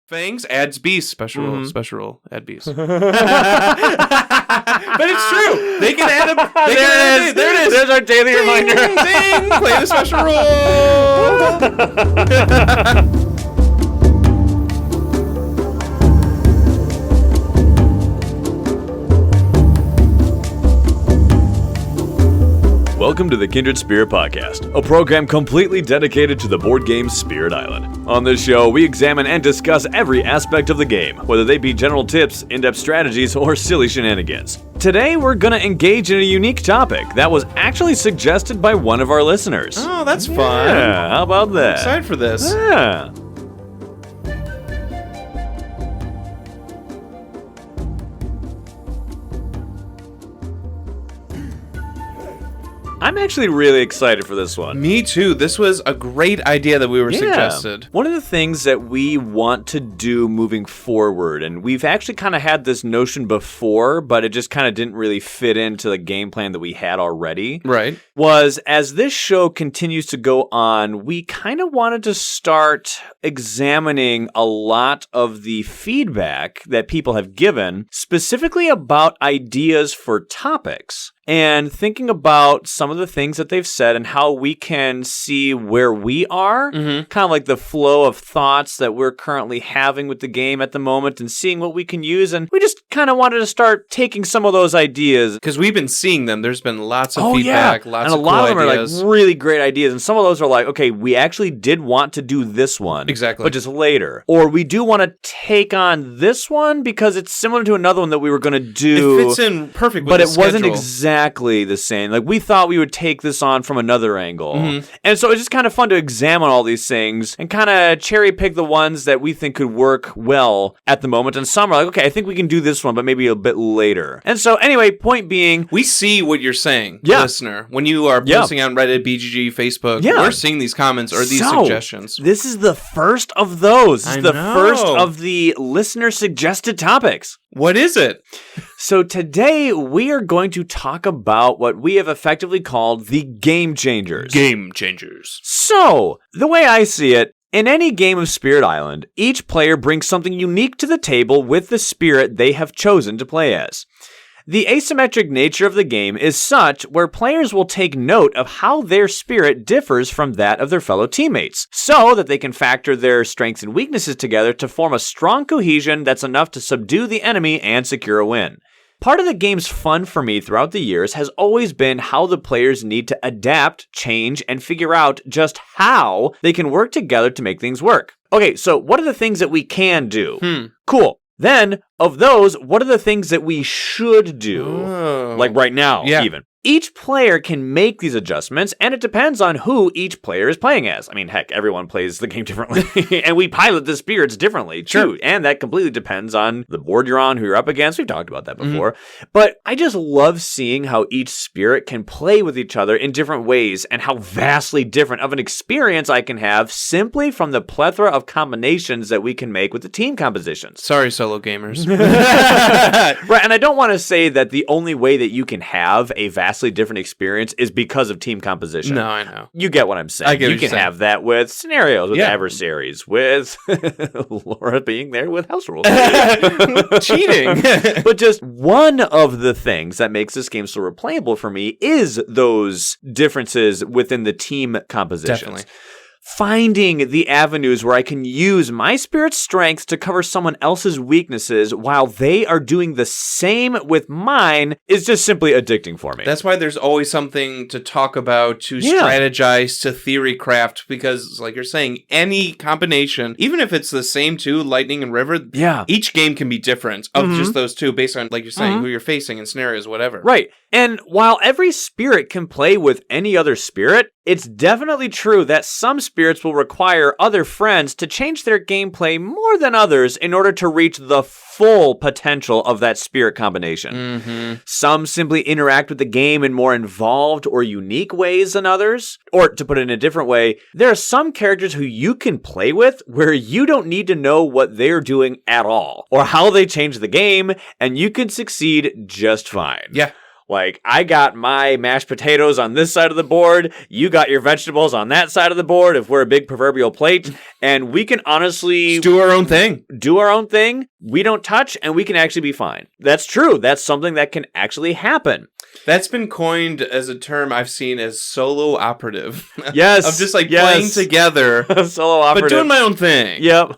Fangs adds beast. Special roll. Add beast. But it's true. They can add a... There it is. There's our daily reminder. Ding! Play the special roll. Welcome to the Kindred Spirit Podcast, a program completely dedicated to the board game Spirit Island. On this show, we examine and discuss every aspect of the game, whether they be general tips, in-depth strategies, or silly shenanigans. Today, we're going to engage in a unique topic that was actually suggested by one of our listeners. Oh, that's fun. Yeah, how about that? I'm excited for this. Yeah. I'm actually really excited for this one. Me too. This was a great idea that we were suggested. One of the things that we want to do moving forward, and we've actually kind of had this notion before, but it just kind of didn't really fit into the game plan that we had already. Right. Was as this show continues to go on, we kind of wanted to start examining a lot of the feedback that people have given, specifically about ideas for topics. And thinking about some of the things that they've said and how we can see where we are, kind of like the flow of thoughts that we're currently having with the game at the moment and seeing what we can use. And we just kind of wanted to start taking some of those ideas. Because we've been seeing them. There's been lots of feedback, lots of cool ideas. And a lot of them are like really great ideas. And some of those are like, okay, we actually did want to do this one. Exactly. But just later. Or we do want to take on this one because it's similar to another one that we were going to do. It fits in perfect with but the it wasn't schedule. exactly the same. Like, we thought we would take this on from another angle. And so it's just kind of fun to examine all these things and kind of cherry pick the ones that we think could work well at the moment. And some are like, okay, I think we can do this one, but maybe a bit later. And so anyway, point being, we see what you're saying, listener. When you are posting on Reddit, BGG, Facebook, we're seeing these comments or these suggestions. This is the first of those. This is the know. first of the listener suggested topics. What is it? So today we are going to talk about what we have effectively called the game changers. Game changers. So, the way I see it, in any game of Spirit Island, each player brings something unique to the table with the spirit they have chosen to play as. The asymmetric nature of the game is such where players will take note of how their spirit differs from that of their fellow teammates, so that they can factor their strengths and weaknesses together to form a strong cohesion that's enough to subdue the enemy and secure a win. Part of the game's fun for me throughout the years has always been how the players need to adapt, change, and figure out just how they can work together to make things work. Okay, so what are the things that we can do? Cool. Then, of those, what are the things that we should do? Like right now, even. Each player can make these adjustments, and it depends on who each player is playing as. I mean, heck, everyone plays the game differently, and we pilot the spirits differently, too. And that completely depends on the board you're on, who you're up against. We've talked about that before. But I just love seeing how each spirit can play with each other in different ways, and how vastly different of an experience I can have simply from the plethora of combinations that we can make with the team compositions. Sorry, solo gamers. Right, and I don't want to say that the only way that you can have a vastly different experience is because of team composition. No, I know. You get what I'm saying. I get what you can have that with scenarios, with adversaries, with Laura being there with house rules. Cheating. But just one of the things that makes this game so replayable for me is those differences within the team compositions. Definitely. Finding the avenues where I can use my spirit's strengths to cover someone else's weaknesses while they are doing the same with mine is just simply addicting for me. That's why there's always something to talk about, to strategize, to theory craft, because like you're saying, any combination, even if it's the same two, Lightning and River, each game can be different of just those two based on, like you're saying, who you're facing and scenarios, whatever. Right. And while every spirit can play with any other spirit, it's definitely true that some spirits will require other friends to change their gameplay more than others in order to reach the full potential of that spirit combination. Some simply interact with the game in more involved or unique ways than others. Or to put it in a different way, there are some characters who you can play with where you don't need to know what they're doing at all or how they change the game, and you can succeed just fine. Yeah. Like, I got my mashed potatoes on this side of the board, you got your vegetables on that side of the board, if we're a big proverbial plate, and we can honestly... just do our own thing. Do our own thing, we don't touch, and we can actually be fine. That's true. That's something that can actually happen. That's been coined as a term I've seen as solo operative. Yes. Of just like playing together. Solo operative. But doing my own thing. Yep.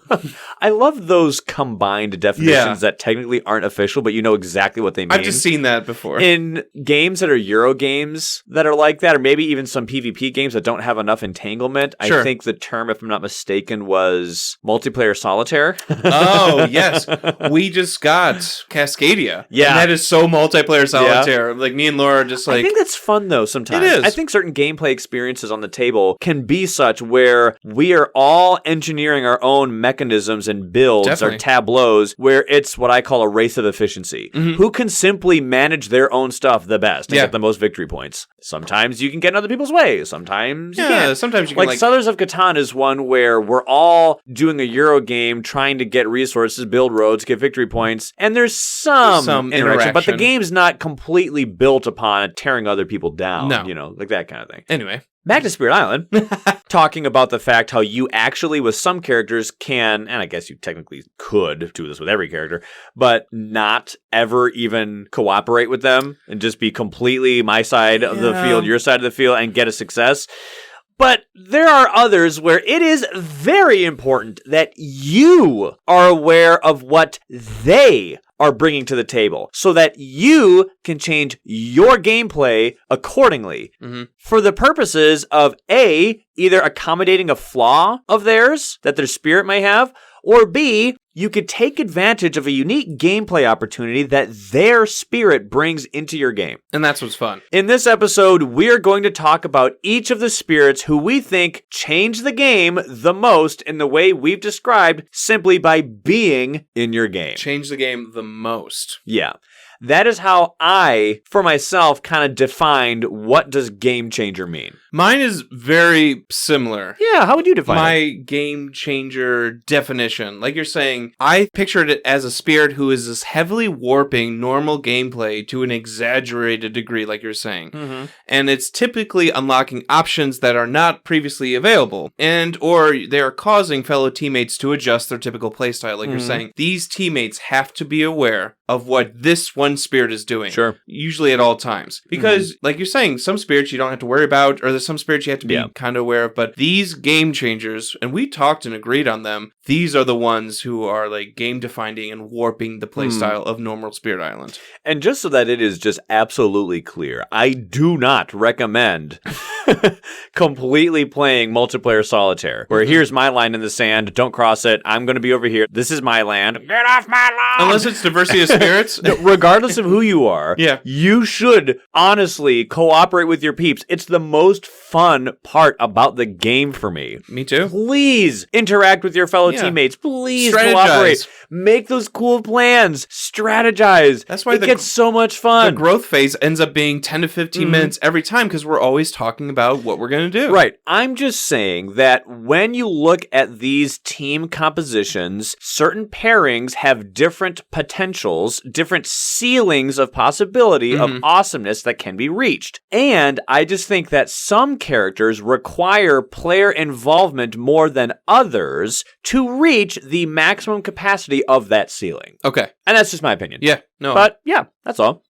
I love those combined definitions that technically aren't official, but you know exactly what they mean. I've just seen that before. In games that are Euro games that are like that, or maybe even some PvP games that don't have enough entanglement, I think the term, if I'm not mistaken, was multiplayer solitaire. Oh, yes. We just got Cascadia. Yeah. And that is so multiplayer solitaire. Like, me and Laura are just like... I think that's fun, though, sometimes. It is. I think certain gameplay experiences on the table can be such where we are all engineering our own mechanisms and builds or tableaus where it's what I call a race of efficiency. Mm-hmm. Who can simply manage their own stuff the best and get the most victory points? Sometimes you can get in other people's way. Sometimes you can't. Sometimes you can like Settlers of Catan is one where we're all doing a Euro game trying to get resources, build roads, get victory points, and there's some interaction. But the game's not completely built upon tearing other people down. No. You know, like that kind of thing. Anyway. Back to Spirit Island, talking about the fact how you actually, with some characters, can, and I guess you technically could do this with every character, but not ever even cooperate with them and just be completely my side of the field, your side of the field, and get a success. But there are others where it is very important that you are aware of what they are bringing to the table so that you can change your gameplay accordingly for the purposes of A, either accommodating a flaw of theirs that their spirit may have, or B, you could take advantage of a unique gameplay opportunity that their spirit brings into your game. And that's what's fun. In this episode, we're going to talk about each of the spirits who we think change the game the most in the way we've described simply by being in your game. Change the game the most. Yeah. That is how I, for myself, kind of defined what does game changer mean. Mine is very similar. Yeah, how would you define my game changer definition? Like you're saying, I pictured it as a spirit who is this heavily warping normal gameplay to an exaggerated degree, like you're saying. Mm-hmm. And it's typically unlocking options that are not previously available, and or they are causing fellow teammates to adjust their typical playstyle, like you're saying. These teammates have to be aware of what this one spirit is doing. Sure. Usually at all times. Because, like you're saying, some spirits you don't have to worry about, or there's some spirits you have to be kind of aware of, but these game changers, and we talked and agreed on them, these are the ones who are like game defining and warping the playstyle of normal Spirit Island. And just so that it is just absolutely clear, I do not recommend completely playing multiplayer solitaire, where here's my line in the sand, don't cross it, I'm going to be over here, this is my land, get off my lawn! Unless it's diversity of spirits. Regardless of who you are, you should honestly cooperate with your peeps. It's the most fun part about the game for me. Me too. Please interact with your fellow teammates. Please cooperate. Make those cool plans. Strategize. That's why it gets so much fun. The growth phase ends up being 10 to 15 minutes every time because we're always talking about what we're going to do. Right. I'm just saying that when you look at these team compositions, certain pairings have different potentials, different ceilings of possibility of awesomeness that can be reached. And I just think that some characters require player involvement more than others to reach the maximum capacity of that ceiling. Okay. And that's just my opinion. Yeah. No. But yeah, that's all.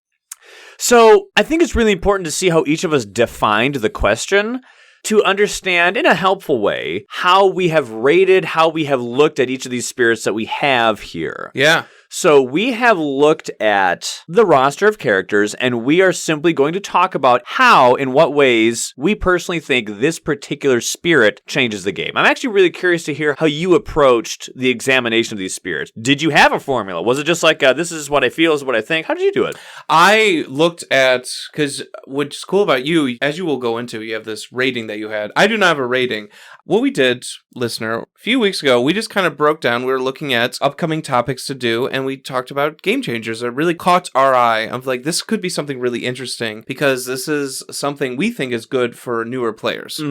So I think it's really important to see how each of us defined the question to understand in a helpful way how we have rated, how we have looked at each of these spirits that we have here. Yeah. So we have looked at the roster of characters, and we are simply going to talk about how, in what ways, we personally think this particular spirit changes the game. I'm actually really curious to hear how you approached the examination of these spirits. Did you have a formula? Was it just like, this is what I feel, this is what I think? How did you do it? I looked at, because what's cool about you, as you will go into, you have this rating that you had. I do not have a rating. What we did, listener, a few weeks ago, we just kind of broke down, we were looking at upcoming topics to do, and we talked about game changers that really caught our eye of like, this could be something really interesting because this is something we think is good for newer players.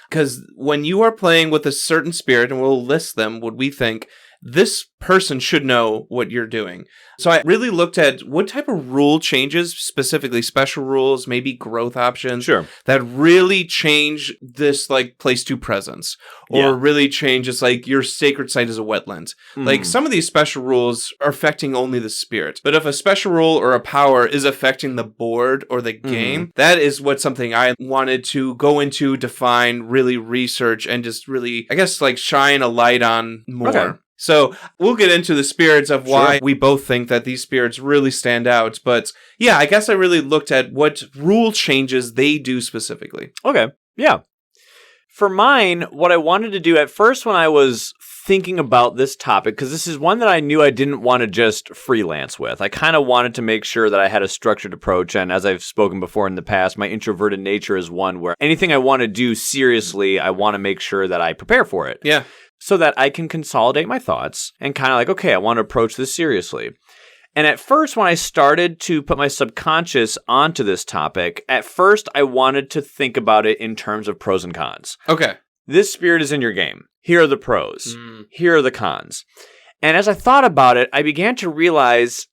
Because when you are playing with a certain spirit, and we'll list them, what we think, this person should know what you're doing. So I really looked at what type of rule changes, specifically special rules, maybe growth options, that really change this like place to presence, or really change it's like your sacred site is a wetland. Like some of these special rules are affecting only the spirit, but if a special rule or a power is affecting the board or the game, that is what something I wanted to go into, define, really research, and just really, I guess, like shine a light on more. Okay. So we'll get into the spirits of why we both think that these spirits really stand out. But yeah, I guess I really looked at what rule changes they do specifically. Okay. Yeah. For mine, what I wanted to do at first when I was thinking about this topic, because this is one that I knew I didn't want to just freelance with. I kind of wanted to make sure that I had a structured approach. And as I've spoken before in the past, my introverted nature is one where anything I want to do seriously, I want to make sure that I prepare for it. Yeah. So that I can consolidate my thoughts and kind of like, okay, I want to approach this seriously. And at first, when I started to put my subconscious onto this topic, at first I wanted to think about it in terms of pros and cons. Okay. This spirit is in your game. Here are the pros. Here are the cons. And as I thought about it, I began to realize,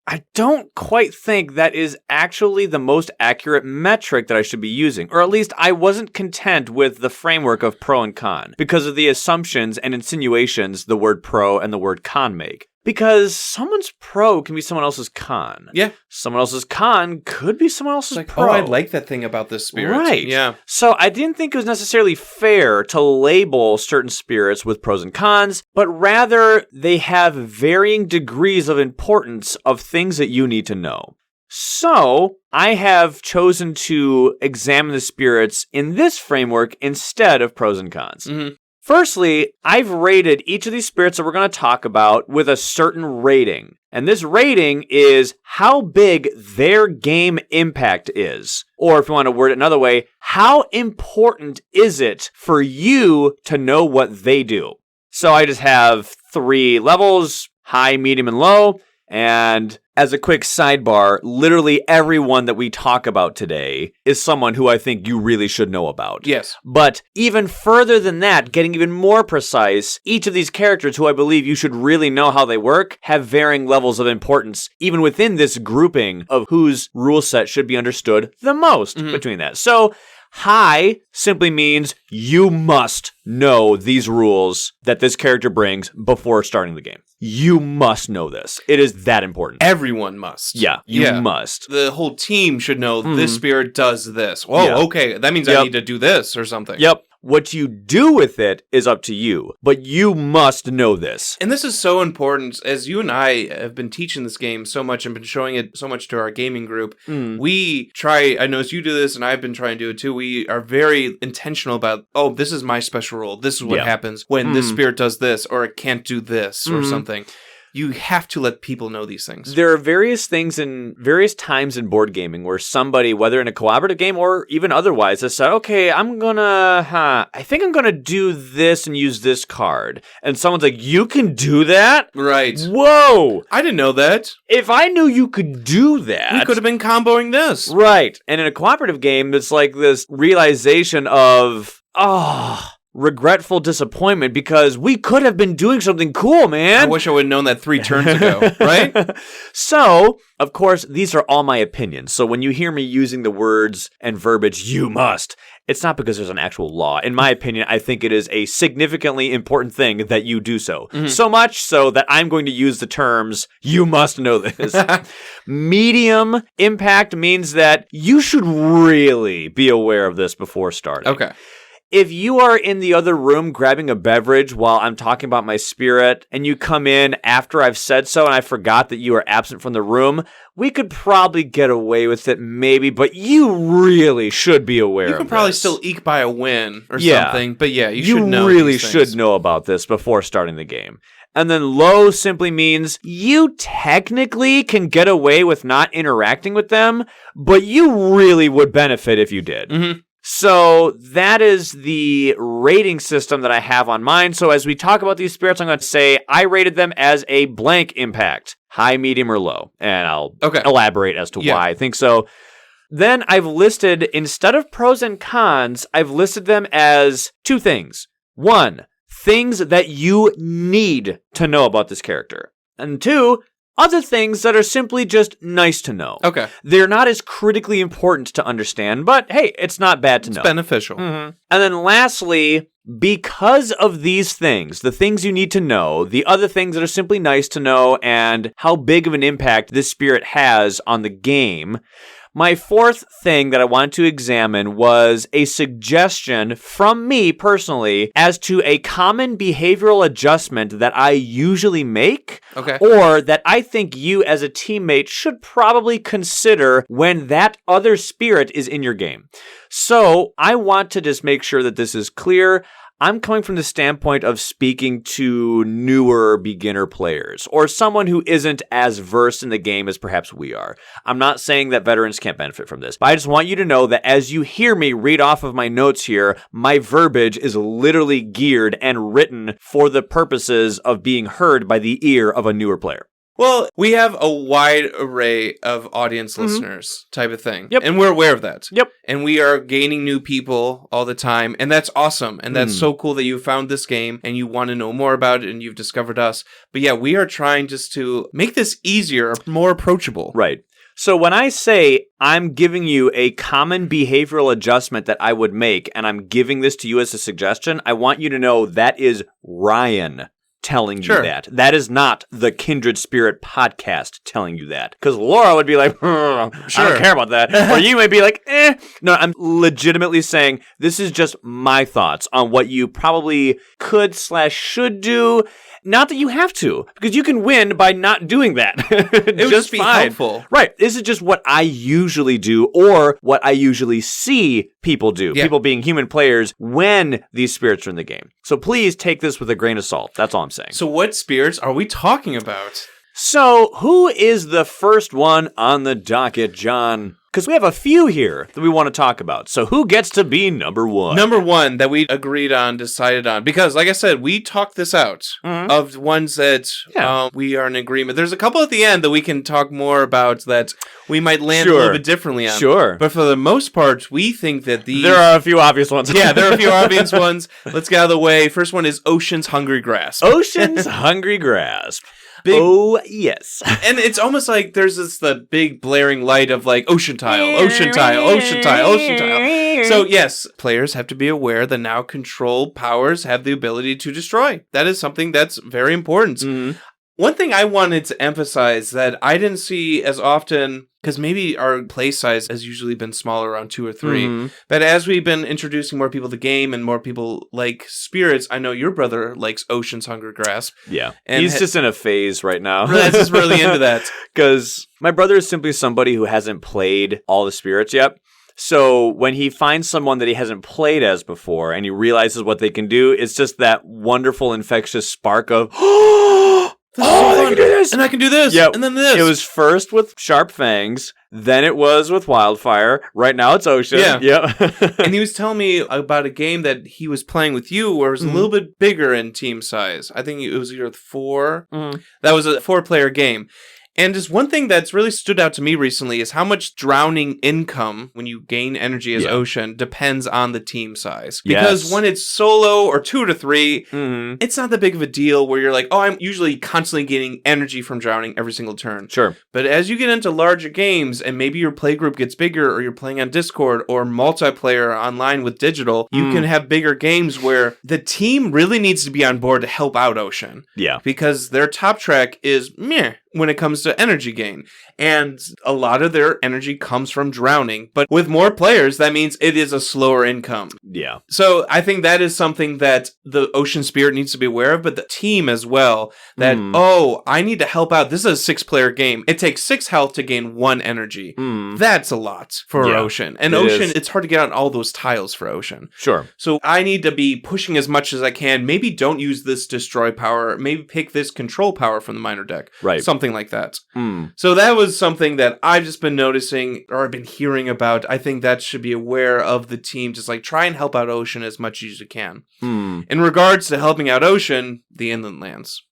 I don't quite think that is actually the most accurate metric that I should be using. Or at least I wasn't content with the framework of pro and con because of the assumptions and insinuations the word pro and the word con make. Because someone's pro can be someone else's con. Yeah. Someone else's con could be someone else's like, pro. Oh, I like that thing about this spirit. Right. Yeah. So I didn't think it was necessarily fair to label certain spirits with pros and cons, but rather they have varying degrees of importance of things that you need to know. So I have chosen to examine the spirits in this framework instead of pros and cons. Firstly, I've rated each of these spirits that we're going to talk about with a certain rating. And this rating is how big their game impact is. Or if you want to word it another way, how important is it for you to know what they do? So I just have 3 levels, high, medium, and low. And as a quick sidebar, literally everyone that we talk about today is someone who I think you really should know about. Yes. But even further than that, getting even more precise, each of these characters who I believe you should really know how they work have varying levels of importance, even within this grouping of whose rule set should be understood the most between that. So high simply means you must know these rules that this character brings before starting the game. You must know this. It is that important. Everyone must. Yeah, you must. The whole team should know this spirit does this. Oh, okay. That means I need to do this or something. Yep. What you do with it is up to you, but you must know this. And this is so important, as you and I have been teaching this game so much and been showing it so much to our gaming group. We try, I know as you do this, and I've been trying to do it too, we are very intentional about, oh, this is my special rule. This is what happens when this spirit does this, or it can't do this, or something. You have to let people know these things. There are various things in various times in board gaming where somebody, whether in a collaborative game or even otherwise, has said, okay, I think I'm going to do this and use this card. And someone's like, you can do that? Right. Whoa. I didn't know that. If I knew you could do that. We could have been comboing this. Right. And in a cooperative game, it's like this realization of, regretful disappointment because we could have been doing something cool, man. I wish I would have known that 3 turns ago, right? So, of course, these are all my opinions. So when you hear me using the words and verbiage, you must, it's not because there's an actual law. In my opinion, I think it is a significantly important thing that you do so. So much so that I'm going to use the terms, you must know this. Medium impact means that you should really be aware of this before starting. Okay. If you are in the other room grabbing a beverage while I'm talking about my spirit, and you come in after I've said so and I forgot that you are absent from the room, we could probably get away with it maybe, but you really should be aware of this. You could probably still eke by a win or something, but you should know. You really should know about this before starting the game. And then low simply means you technically can get away with not interacting with them, but you really would benefit if you did. So that is the rating system that I have on mine. So as we talk about these spirits, I'm going to say I rated them as a blank impact, high, medium, or low. And I'll elaborate as to why I think so. Then I've listed, instead of pros and cons, I've listed them as 2 things. 1, things that you need to know about this character. And 2, other things that are simply just nice to know. Okay. They're not as critically important to understand, but hey, it's not bad to know. It's beneficial. Mm-hmm. And then lastly, because of these things, the things you need to know, the other things that are simply nice to know, and how big of an impact this spirit has on the game, my 4th thing that I wanted to examine was a suggestion from me personally as to a common behavioral adjustment that I usually make, or that I think you as a teammate should probably consider when that other spirit is in your game. So I want to just make sure that this is clear. I'm coming from the standpoint of speaking to newer beginner players or someone who isn't as versed in the game as perhaps we are. I'm not saying that veterans can't benefit from this, but I just want you to know that as you hear me read off of my notes here, my verbiage is literally geared and written for the purposes of being heard by the ear of a newer player. Well, we have a wide array of audience listeners type of thing. Yep. And we're aware of that. Yep. And we are gaining new people all the time. And that's awesome. And that's so cool that you found this game and you want to know more about it and you've discovered us. But yeah, we are trying just to make this easier, more approachable. Right. So when I say I'm giving you a common behavioral adjustment that I would make, and I'm giving this to you as a suggestion, I want you to know that is Ryan telling you that. That is not the Kindred Spirit podcast telling you that. Because Laura would be like, I don't care about that. Or you may be like, No, I'm legitimately saying this is just my thoughts on what you probably could/should do. Not that you have to, because you can win by not doing that. It would just be helpful. Right. This is just what I usually do or what I usually see people do. Yeah. People being human players when these spirits are in the game. So please take this with a grain of salt. That's all I'm saying. So what spirits are we talking about? So who is the first one on the docket, John? Because we have a few here that we want to talk about. So who gets to be number 1? Number 1 that we agreed on, decided on. Because, like I said, we talked this out of ones that we are in agreement. There's a couple at the end that we can talk more about that we might land a little bit differently on. Sure. But for the most part, we think that these... There are a few obvious ones. Yeah, there are a few obvious ones. Let's get out of the way. First one is Ocean's Hungry Grasp. Ocean's Hungry Grasp. Yes. And it's almost like there's the big blaring light of like ocean tile, ocean tile, ocean tile, ocean tile. So yes, players have to be aware that now control powers have the ability to destroy. That is something that's very important. Mm-hmm. One thing I wanted to emphasize that I didn't see as often, because maybe our play size has usually been smaller, around 2 or 3, but as we've been introducing more people to the game and more people like spirits, I know your brother likes Ocean's Hunger Grasp. Yeah, and he's just in a phase right now. He's just really into that. Because my brother is simply somebody who hasn't played all the spirits yet. So when he finds someone that he hasn't played as before and he realizes what they can do, it's just that wonderful infectious spark of, I can do this, and I can do this, and then this. It was first with Sharp Fangs, then it was with Wildfire. Right now it's Ocean. Yeah. And he was telling me about a game that he was playing with you where it was a little bit bigger in team size. I think it was either 4. That was a 4-player game. And just one thing that's really stood out to me recently is how much drowning income, when you gain energy as Ocean, depends on the team size. Because when it's solo or 2 to 3, it's not that big of a deal where you're like, I'm usually constantly getting energy from drowning every single turn. Sure. But as you get into larger games and maybe your play group gets bigger or you're playing on Discord or multiplayer online with digital, you can have bigger games where the team really needs to be on board to help out Ocean. Yeah. Because their top track is meh when it comes to energy gain. And a lot of their energy comes from drowning. But with more players, that means it is a slower income. Yeah. So I think that is something that the Ocean Spirit needs to be aware of, but the team as well. That, I need to help out. This is a 6-player game. It takes 6 health to gain 1 energy. That's a lot for Ocean. And it's hard to get on all those tiles for Ocean. Sure. So I need to be pushing as much as I can. Maybe don't use this destroy power. Maybe pick this control power from the minor deck. Right. Something like that. So that was something that I've just been noticing or I've been hearing about. I think that should be aware of the team. Just like try and help out Ocean as much as you can. In regards to helping out Ocean, the inland lands.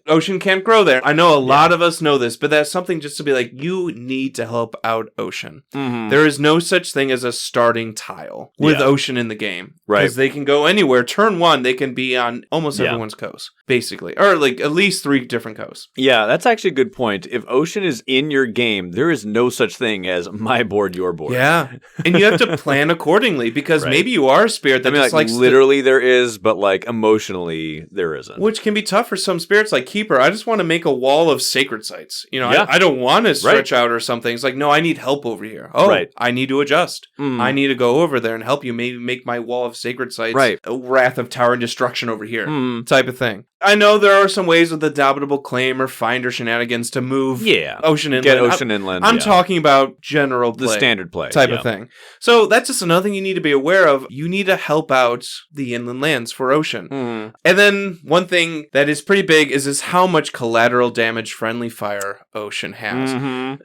Ocean can't grow there. I know a lot of us know this, but that's something just to be like, you need to help out Ocean. Mm-hmm. There is no such thing as a starting tile with Ocean in the game. Right. Because they can go anywhere. Turn 1, they can be on almost everyone's coast, basically. Or like at least 3 different coasts. Yeah, that's actually a good point. If Ocean is in your game, there is no such thing as my board, your board. Yeah. And you have to plan accordingly because maybe you are a spirit that just likes literally there is, but like emotionally there isn't. Which can be tough for some spirits like Keeper. I just want to make a wall of sacred sites. You know, I don't want to stretch out or something. It's like, no, I need help over here. Oh, I need to adjust. I need to go over there and help you. Maybe make my wall of sacred sites a Wrath of Tower and Destruction over here type of thing. I know there are some ways with the Doubtable Claim or Finder shenanigans to move Ocean Inland. Get Ocean Inland. I'm talking about general play. The standard play. Type of thing. So that's just another thing you need to be aware of. You need to help out the inland lands for Ocean. And then one thing that is pretty big is how much collateral damage friendly fire Ocean has.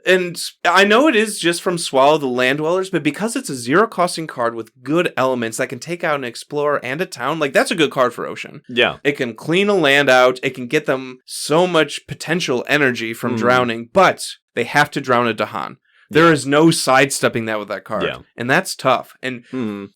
And I know it is just from Swallow the Land Dwellers, but because it's a 0-costing card with good elements that can take out an explorer and a town, like that's a good card for Ocean. Yeah. It can clean a land out. It can get them so much potential energy from drowning, but they have to drown a Dahan. There is no sidestepping that with that card. Yeah. And that's tough. And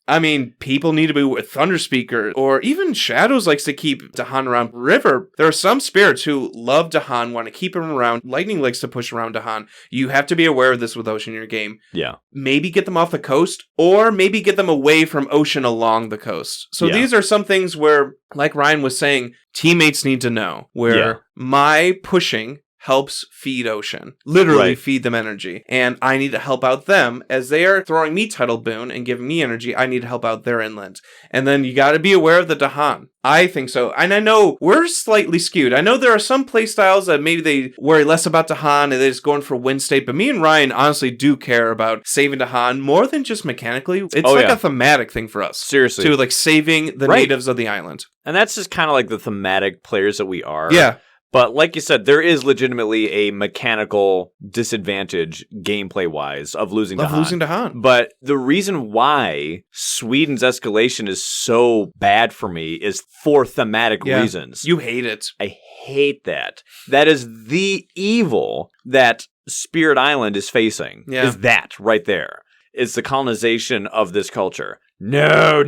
I mean, people need to be with Thunderspeaker, or even Shadows likes to keep Dahan around River. There are some spirits who love Dahan, want to keep him around. Lightning likes to push around Dahan. You have to be aware of this with Ocean in your game. Yeah. Maybe get them off the coast, or maybe get them away from Ocean along the coast. So these are some things where, like Ryan was saying, teammates need to know where my pushing helps feed Ocean. Literally feed them energy. And I need to help out them as they are throwing me Tidal Boon and giving me energy. I need to help out their inland. And then you got to be aware of the Dahan. I think so. And I know we're slightly skewed. I know there are some playstyles that maybe they worry less about Dahan and they're just going for win state. But me and Ryan honestly do care about saving Dahan more than just mechanically. It's a thematic thing for us. Seriously. To like saving the natives of the island. And that's just kind of like the thematic players that we are. Yeah. But like you said, there is legitimately a mechanical disadvantage gameplay-wise of losing Dahan. But the reason why Sweden's escalation is so bad for me is for thematic reasons. You hate it. I hate that. That is the evil that Spirit Island is facing. Yeah. Is that right there. It's the colonization of this culture. No.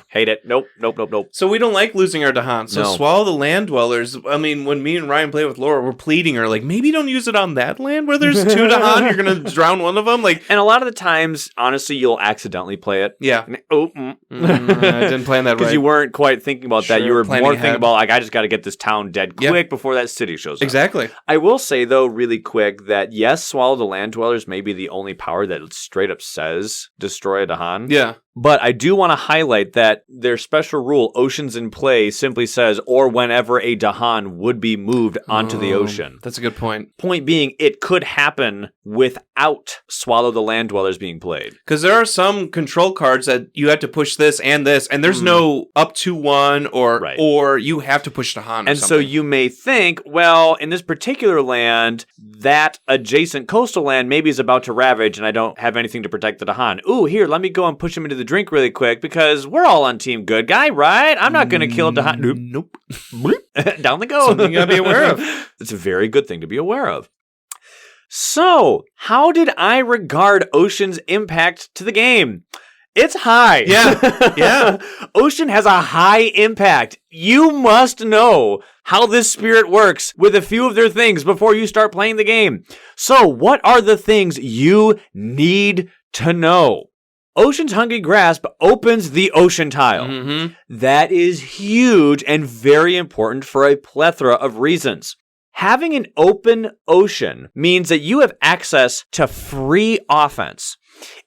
Hate it. Nope. So we don't like losing our Dahan. So Swallow the Land Dwellers, I mean, when me and Ryan play with Laura, we're pleading her, like, maybe don't use it on that land where there's 2 Dahan. You're going to drown one of them. Like, and a lot of the times, honestly, you'll accidentally play it. Yeah. I didn't plan that right. Because you weren't quite thinking about that. You were more thinking about, like, I just got to get this town dead quick before that city shows up. Exactly. I will say, though, really quick, that yes, Swallow the Land Dwellers may be the only power that straight up says destroy a Dahan. Yeah. But I do want to highlight that their special rule, Oceans in Play, simply says, or whenever a Dahan would be moved onto the ocean. That's a good point. Point being, it could happen without Swallow the Land Dwellers being played. Because there are some control cards that you have to push this, and there's no up to 1, or you have to push Dahan. And so you may think, well, in this particular land, that adjacent coastal land maybe is about to ravage, and I don't have anything to protect the Dahan. Ooh, here, let me go and push him into the drink really quick because we're all on team good guy, right? I'm not going to kill Dahan. Nope. Down they go. Something you got to be aware of. It's a very good thing to be aware of. So, how did I regard Ocean's impact to the game? It's high. Yeah. Ocean has a high impact. You must know how this spirit works with a few of their things before you start playing the game. So, what are the things you need to know? Ocean's Hungry Grasp opens the ocean tile. Mm-hmm. That is huge and very important for a plethora of reasons. Having an open ocean means that you have access to free offense.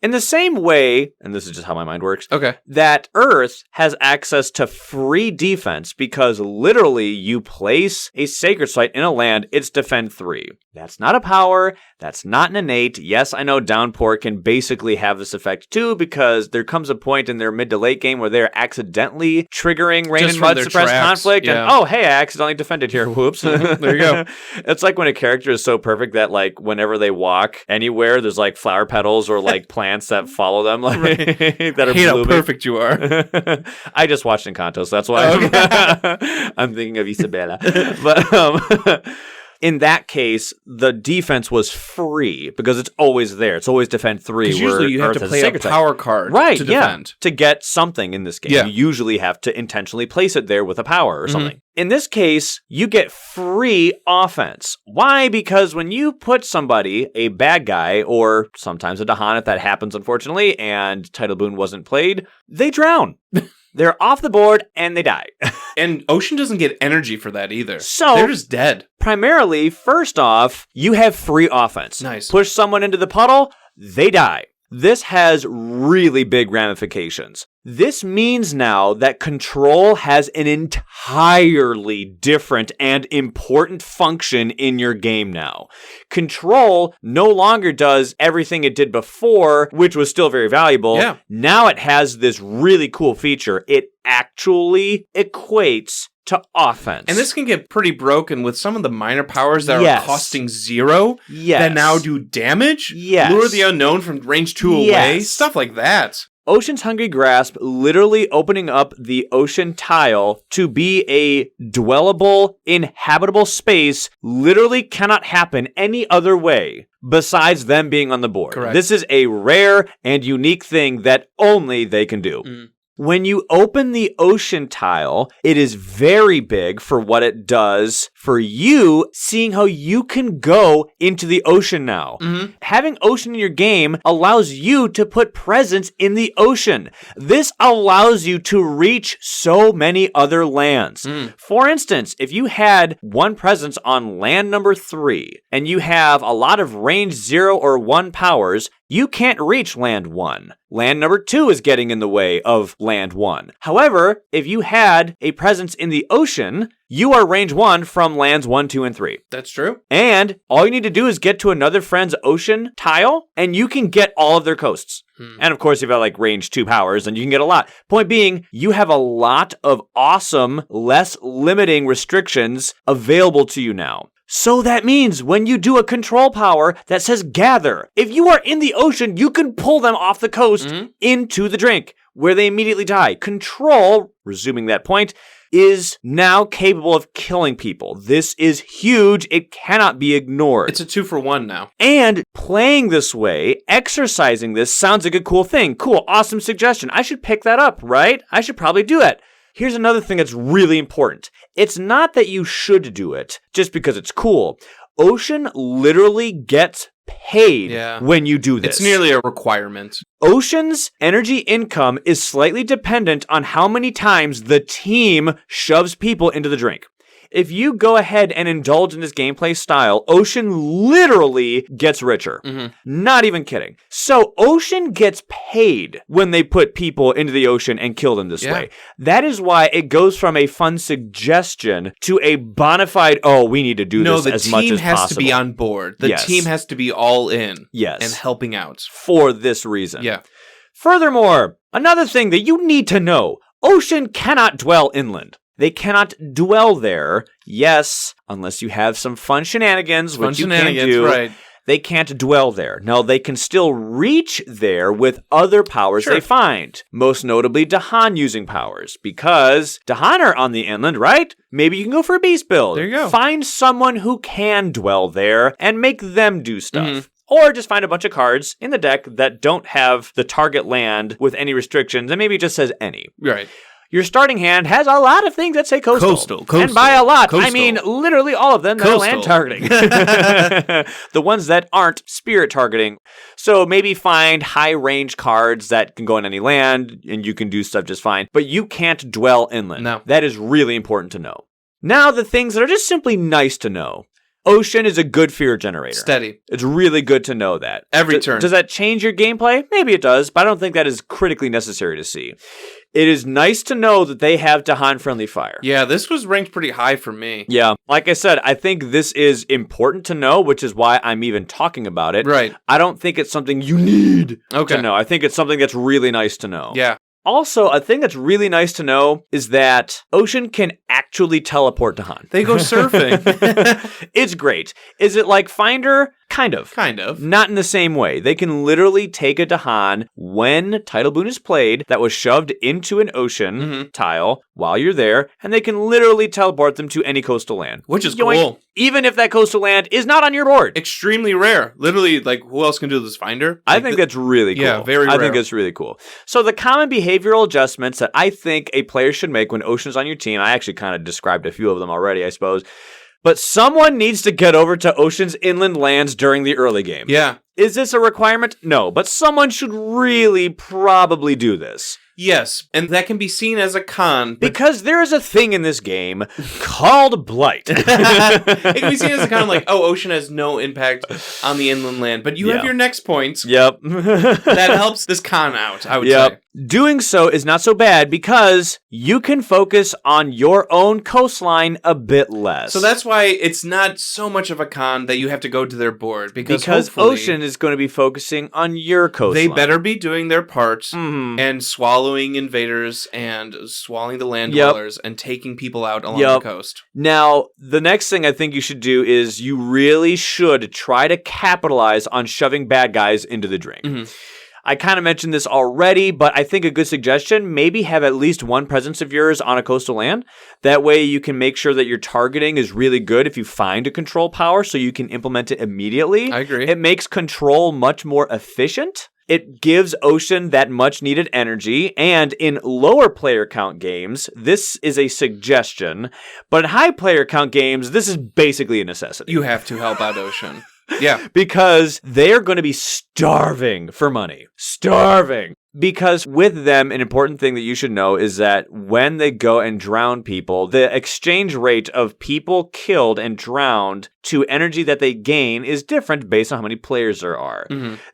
In the same way, and this is just how my mind works, that Earth has access to free defense because literally you place a sacred site in a land, it's defend 3. That's not a power. That's not an innate. Yes, I know Downpour can basically have this effect too because there comes a point in their mid to late game where they're accidentally triggering Rain and Mud suppress conflict. And, oh, hey, I accidentally defended here. Whoops. There you go. It's like when a character is so perfect that like whenever they walk anywhere, there's like flower petals or like like plants that follow them, like that are hate blooming. how perfect you are. I just watched Encanto, so that's why I'm thinking of Isabella. But in that case, the defense was free because it's always there. It's always defend 3. Because usually you have to play a power card to defend. To get something in this game. Yeah. You usually have to intentionally place it there with a power or something. In this case, you get free offense. Why? Because when you put somebody, a bad guy, or sometimes a Dahan if that happens, unfortunately, and Title Boon wasn't played, they drown. They're off the board and they die. And Ocean doesn't get energy for that either. So they're just dead. Primarily, first off, you have free offense. Nice. Push someone into the puddle, they die. This has really big ramifications. This means now that control has an entirely different and important function in your game now. Control no longer does everything it did before, which was still very valuable. Yeah. Now it has this really cool feature. It actually equates to offense. And this can get pretty broken with some of the minor powers that are costing 0 that now do damage. Lure the unknown from range 2 away. Stuff like that. Ocean's Hungry Grasp literally opening up the ocean tile to be a dwellable, inhabitable space literally cannot happen any other way besides them being on the board. Correct. This is a rare and unique thing that only they can do. When you open the ocean tile, it is very big for what it does for you, seeing how you can go into the ocean now. Having ocean in your game allows you to put presence in the ocean. This allows you to reach so many other lands. For instance, if you had one presence on land number 3, and you have a lot of range 0 or 1 powers, you can't reach land 1. Land number 2 is getting in the way of land 1. However, if you had a presence in the ocean, you are range 1 from lands 1, 2, and 3. That's true. And all you need to do is get to another friend's ocean tile, and you can get all of their coasts. And of course, if you have like range 2 powers, then you can get a lot. Point being, you have a lot of awesome, less limiting restrictions available to you now. So that means when you do a control power that says gather, if you are in the ocean, you can pull them off the coast into the drink, where they immediately die. Control, resuming that point, is now capable of killing people. This is huge. It cannot be ignored. It's a 2-for-1 now. And playing this way, exercising this sounds like a cool thing. Cool, awesome suggestion. I should pick that up, right? I should probably do it. Here's another thing that's really important. It's not that you should do it just because it's cool. Ocean literally gets paid when you do this. It's nearly a requirement. Ocean's energy income is slightly dependent on how many times the team shoves people into the drink. If you go ahead and indulge in this gameplay style, Ocean literally gets richer. Not even kidding. So Ocean gets paid when they put people into the ocean and kill them this way. That is why it goes from a fun suggestion to a bona fide, oh, we need to do this as much as possible. The team has to be on board. The team has to be all in. And helping out. For this reason. Furthermore, another thing that you need to know, Ocean cannot dwell inland. They cannot dwell there, unless you have some fun shenanigans, which you can do. Right. They can't dwell there. Now, they can still reach there with other powers they find, most notably Dahan using powers, because Dahan are on the inland, right? Maybe you can go for a beast build. There you go. Find someone who can dwell there and make them do stuff. Or just find a bunch of cards in the deck that don't have the target land with any restrictions, and maybe it just says any. Right. Your starting hand has a lot of things that say coastal. And by a lot, I mean literally all of them that are land targeting. The ones that aren't spirit targeting. So maybe find high range cards that can go on any land and you can do stuff just fine. But you can't dwell inland. No. That is really important to know. Now the things that are just simply nice to know. Ocean is a good fear generator. Steady. It's really good to know that. Every turn. Does that change your gameplay? Maybe it does, but I don't think that is critically necessary to see. It is nice to know that they have Dahan-friendly fire. Yeah, this was ranked pretty high for me. Yeah, like I said, I think this is important to know, which is why I'm even talking about it. Right. I don't think it's something you need to know. I think it's something that's really nice to know. Yeah. Also, a thing that's really nice to know is that Ocean can actually teleport Dahan. They go surfing. It's great. Is it like Finder? Kind of. Kind of. Not in the same way. They can literally take a Dahan when Title Boon is played that was shoved into an ocean tile while you're there, and they can literally teleport them to any coastal land. Which is cool. Even if that coastal land is not on your board. Extremely rare. Literally, like, who else can do this, Finder? I think that's really cool. Yeah, very rare. I think it's really cool. So the common behavioral adjustments that I think a player should make when Ocean's on your team, I actually kind of described a few of them already, I suppose. But someone needs to get over to Ocean's inland lands during the early game. Yeah. Is this a requirement? No, but someone should really probably do this. Yes, and that can be seen as a con. Because there is a thing in this game called Blight. It can be seen as a con, like, oh, Ocean has no impact on the inland land. But you have your next points. Yep. That helps this con out, I would say. Doing so is not so bad because you can focus on your own coastline a bit less. So that's why it's not so much of a con that you have to go to their board. Because Ocean is going to be focusing on your coastline. They better be doing their parts and swallowing invaders and swallowing the land dwellers and taking people out along the coast. Now, the next thing I think you should do is you really should try to capitalize on shoving bad guys into the drink. I kind of mentioned this already, but I think a good suggestion, maybe have at least one presence of yours on a coastal land. That way you can make sure that your targeting is really good if you find a control power so you can implement it immediately. I agree. It makes control much more efficient. It gives Ocean that much needed energy, and in lower player count games, this is a suggestion, but in high player count games, this is basically a necessity. You have to help out Ocean. Yeah. Because they're going to be starving for money. Starving. Because with them, an important thing that you should know is that when they go and drown people, the exchange rate of people killed and drowned to energy that they gain is different based on how many players there are.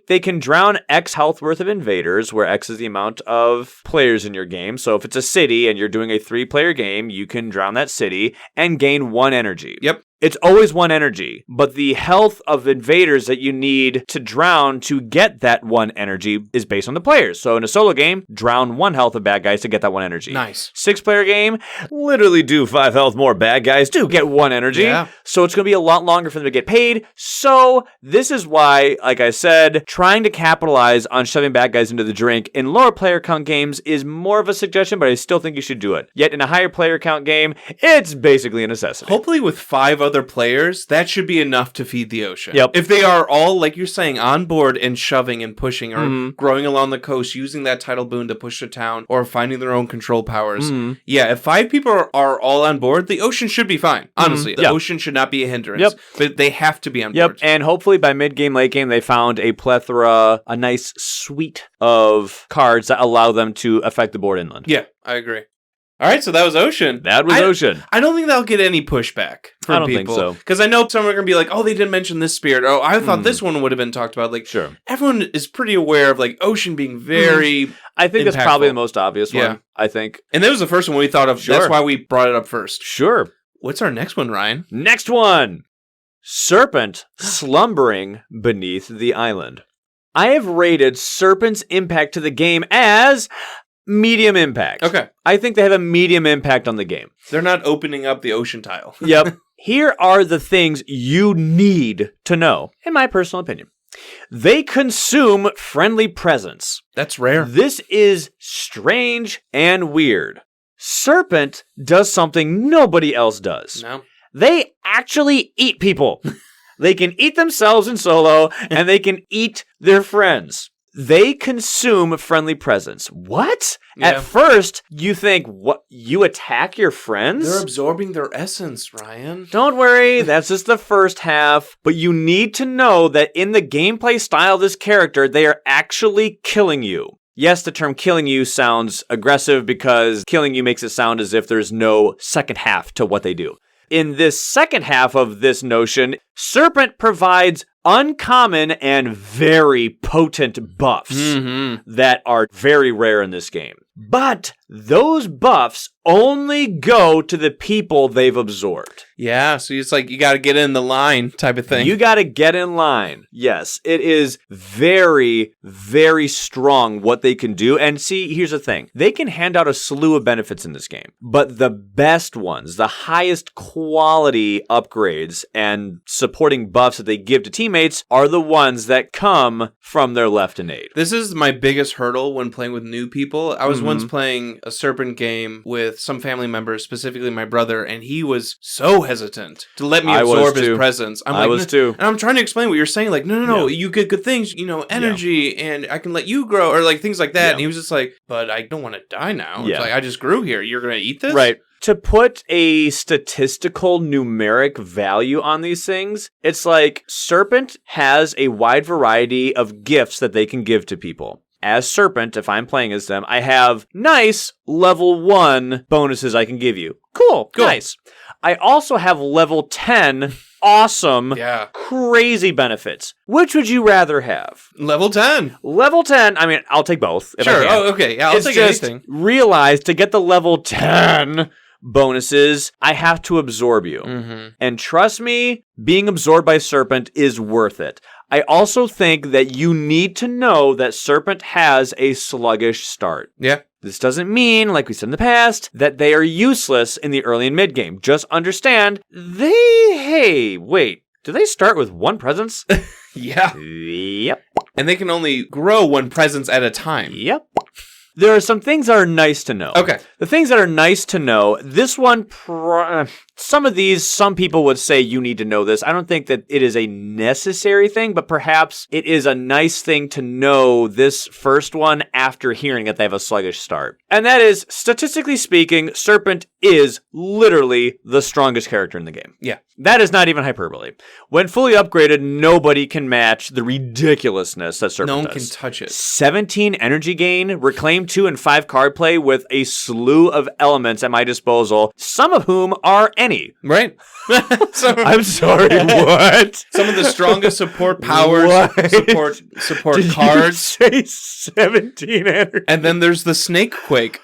They can drown X health worth of invaders, where X is the amount of players in your game. So if it's a city and you're doing a 3-player game, you can drown that city and gain 1 energy. Yep. It's always 1 energy, but the health of invaders that you need to drown to get that 1 energy is based on the players. So in a solo game, drown 1 health of bad guys to get that 1 energy. Nice. 6-player game, literally do 5 health more bad guys to get 1 energy. Yeah. So it's going to be a lot longer for them to get paid. So this is why, like I said, trying to capitalize on shoving bad guys into the drink in lower player count games is more of a suggestion, but I still think you should do it. Yet in a higher player count game, it's basically a necessity. Hopefully with 5 other players, that should be enough to feed the Ocean. Yep. If they are all, like you're saying, on board and shoving and pushing or growing along the coast, using that title boon to push the town or finding their own control powers. Yeah, if 5 people are all on board, the Ocean should be fine. Honestly, the Ocean should not be a hindrance. But they have to be on board. And hopefully by mid-game, late-game, they found a plethora, a nice suite of cards that allow them to affect the board inland. Yeah, I agree. All right, so that was Ocean. Ocean. I don't think that'll get any pushback from people. I don't think so. Because I know some are going to be like, oh, they didn't mention this spirit. Oh, I thought this one would have been talked about. Like, sure. Everyone is pretty aware of, like, Ocean being very I think impactful. that's probably the most obvious one, I think. And that was the first one we thought of. Sure. That's why we brought it up first. Sure. What's our next one, Ryan? Next one. Serpent Slumbering Beneath the Island. I have rated Serpent's impact to the game as medium impact. Okay. I think they have a medium impact on the game. They're not opening up the Ocean tile. Yep. Here are the things you need to know, in my personal opinion. They consume friendly presence. That's rare. This is strange and weird. Serpent does something nobody else does. No. They actually eat people. They can eat themselves in solo, and they can eat their friends. They consume friendly presence. What? Yeah. At first, you think, what? You attack your friends? They're absorbing their essence, Ryan. Don't worry, that's just the first half. But you need to know that in the gameplay style of this character, they are actually killing you. Yes, the term killing you sounds aggressive because killing you makes it sound as if there's no second half to what they do. In this second half of this notion, Serpent provides uncommon and very potent buffs that are very rare in this game. But those buffs only go to the people they've absorbed. Yeah, so it's like you got to get in the line type of thing. You got to get in line. Yes, it is very, very strong what they can do. And see, here's the thing. They can hand out a slew of benefits in this game, but the best ones, the highest quality upgrades and supporting buffs that they give to teammates are the ones that come from their left innate. This is my biggest hurdle when playing with new people. I was once playing a Serpent game with some family members, specifically my brother, and he was so hesitant to let me absorb his presence. I was too. And I'm trying to explain what you're saying, like, no, you get good things, energy, and I can let you grow, or like things like that. And he was just like, but I don't want to die now. It's like, I just grew here. You're going to eat this? Right. To put a statistical numeric value on these things, it's like Serpent has a wide variety of gifts that they can give to people. As Serpent, if I'm playing as them, I have nice level 1 bonuses I can give you. Cool. Nice. I also have level 10 awesome, crazy benefits. Which would you rather have? Level 10. Level 10, I mean, I'll take both. If sure. I can. Oh, okay. Yeah, I'll take anything. Realize to get the level 10 bonuses, I have to absorb you. And trust me, being absorbed by Serpent is worth it. I also think that you need to know that Serpent has a sluggish start. Yeah. This doesn't mean, like we said in the past, that they are useless in the early and mid game. Just understand, do they start with 1 presence? Yeah. Yep. And they can only grow 1 presence at a time. Yep. There are some things that are nice to know. Okay. The things that are nice to know, this one, some of these, some people would say you need to know this. I don't think that it is a necessary thing, but perhaps it is a nice thing to know this first one after hearing that they have a sluggish start. And that is, statistically speaking, Serpent is literally the strongest character in the game. Yeah. That is not even hyperbole. When fully upgraded, nobody can match the ridiculousness that Serpent does. No one can touch it. 17 energy gain, Reclaim 2 and 5 card play with a slew of elements at my disposal, some of whom are any. Right. I'm sorry, what? Some of the strongest support powers, support Did cards. You say 17 energy? And then there's the Snake Quake.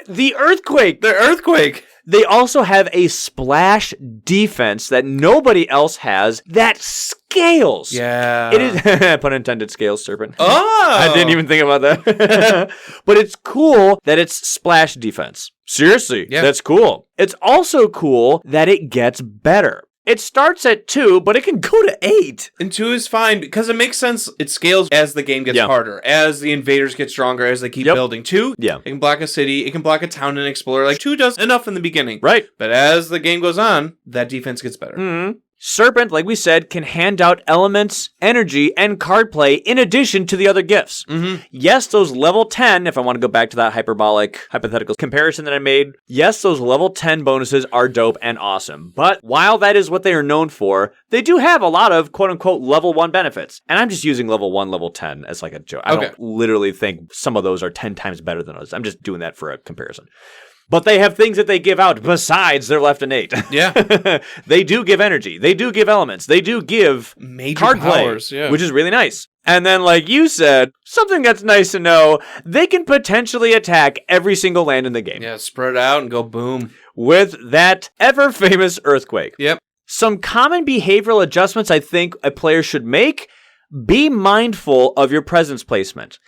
The Earthquake. The Earthquake. They also have a splash defense that nobody else has that scales. Yeah. It is, pun intended, scales, Serpent. Oh! I didn't even think about that. But it's cool that it's splash defense. Seriously, that's cool. It's also cool that it gets better. It starts at 2, but it can go to 8. And 2 is fine because it makes sense. It scales as the game gets harder, as the invaders get stronger, as they keep building. 2, it can block a city, it can block a town and explore. Like 2 does enough in the beginning. Right. But as the game goes on, that defense gets better. Mm-hmm. Serpent, like we said, can hand out elements, energy, and card play in addition to the other gifts. Yes, those level 10, if I want to go back to that hypothetical comparison that I made, yes, those level 10 bonuses are dope and awesome. But while that is what they are known for, they do have a lot of quote-unquote level 1 benefits. And I'm just using level 1, level 10 as like a joke. I don't literally think some of those are 10 times better than others. I'm just doing that for a comparison. But they have things that they give out besides their left innate. Yeah. They do give energy. They do give elements. They do give major card powers, play, which is really nice. And then, like you said, something that's nice to know, they can potentially attack every single land in the game. Yeah, spread out and go boom. With that ever-famous Earthquake. Yep. Some common behavioral adjustments I think a player should make. Be mindful of your presence placement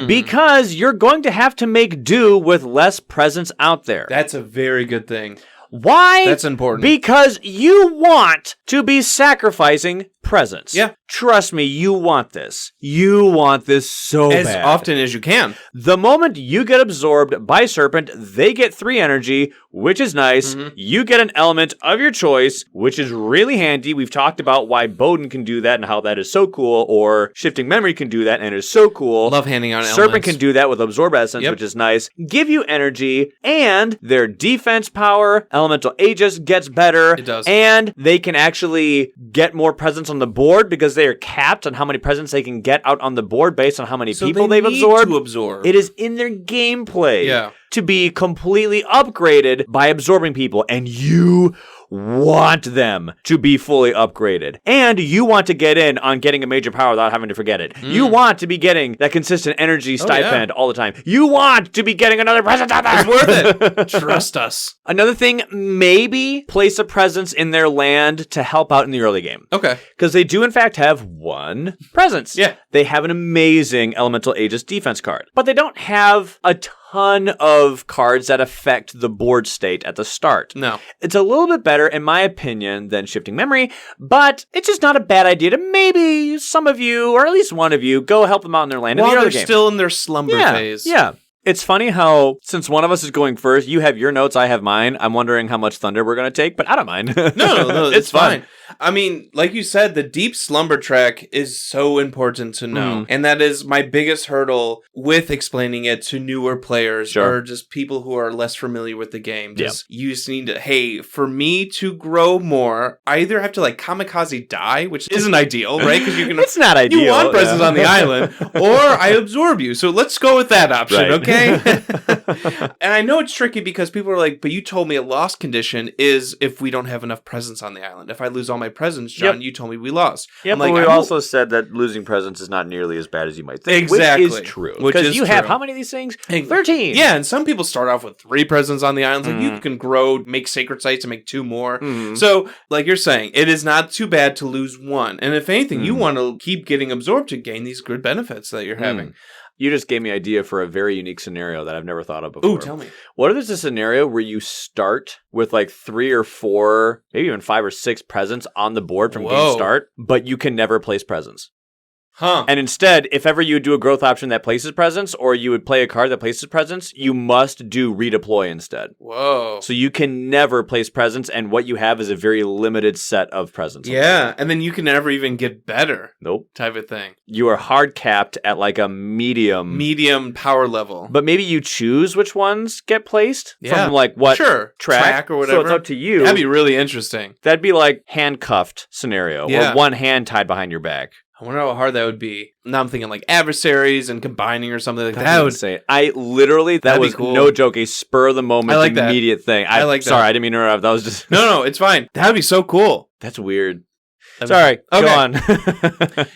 because you're going to have to make do with less presence out there. That's a very good thing. Why? That's important. Because you want to be sacrificing presence. Yeah. Trust me, you want this. You want this so bad. As often as you can. The moment you get absorbed by Serpent, they get 3 energy, which is nice. You get an element of your choice, which is really handy. We've talked about why Bowden can do that and how that is so cool, or Shifting Memory can do that and it is so cool. Love handing out Serpent elements. can do that with Absorb Essence, which is nice. Give you energy, and their defense power, Elemental Aegis, gets better. It does. And they can actually get more presence on the board because they are capped on how many presence they can get out on the board based on how many people they've absorbed. To absorb. It is in their gameplay to be completely upgraded by absorbing people, and you want them to be fully upgraded. And you want to get in on getting a major power without having to forget it. You want to be getting that consistent energy stipend all the time. You want to be getting another present out there. It's worth it. Trust us. Another thing, maybe place a presence in their land to help out in the early game. Okay. Because they do, in fact, have one presence. Yeah. They have an amazing Elemental Aegis defense card. But they don't have a ton of cards that affect the board state at the start. No. It's a little bit better, in my opinion, than Shifting Memory, but it's just not a bad idea to maybe some of you, or at least one of you, go help them out in their land. While in the they're early game. still in their slumber phase. Yeah. It's funny how, since one of us is going first, you have your notes, I have mine. I'm wondering how much thunder we're going to take, but I don't mind. No, it's fine. I mean, like you said, the deep slumber track is so important to know. And that is my biggest hurdle with explaining it to newer players or just people who are less familiar with the game. You just need to, hey, for me to grow more, I either have to like kamikaze die, which isn't ideal, right? Because you can. It's not ideal. You want presence on the island, or I absorb you. So let's go with that option, okay? And I know it's tricky because people are like, but you told me a lost condition is if we don't have enough presence on the island. If I lose all my presence, John, you told me we lost. Yeah, but we also said that losing presence is not nearly as bad as you might think. Exactly. Which is true. Because you have how many of these things? 13. Yeah, and some people start off with 3 presence on the islands. Like you can grow, make sacred sites and make 2 more. So, like you're saying, it is not too bad to lose 1. And if anything, you want to keep getting absorbed to gain these good benefits that you're having. You just gave me an idea for a very unique scenario that I've never thought of before. Ooh, tell me. What if there's a scenario where you start with like 3 or 4, maybe even 5 or 6 presents on the board from game start, but you can never place presents? And instead, if ever you would do a growth option that places presence, or you would play a card that places presence, you must do redeploy instead. Whoa. So you can never place presence, and what you have is a very limited set of presence. Yeah, and then you can never even get better. Nope. Type of thing. You are hard capped at like a medium power level. But maybe you choose which ones get placed from like what track or whatever. So it's up to you. That'd be really interesting. That'd be like handcuffed scenario, or one hand tied behind your back. I wonder how hard that would be. Now I'm thinking like adversaries and combining or something like that. I would say I literally that was cool. No joke, a spur of the moment immediate thing. I like that. Sorry, I didn't mean to interrupt. That was just No, it's fine. That would be so cool. That's weird. Sorry, go on.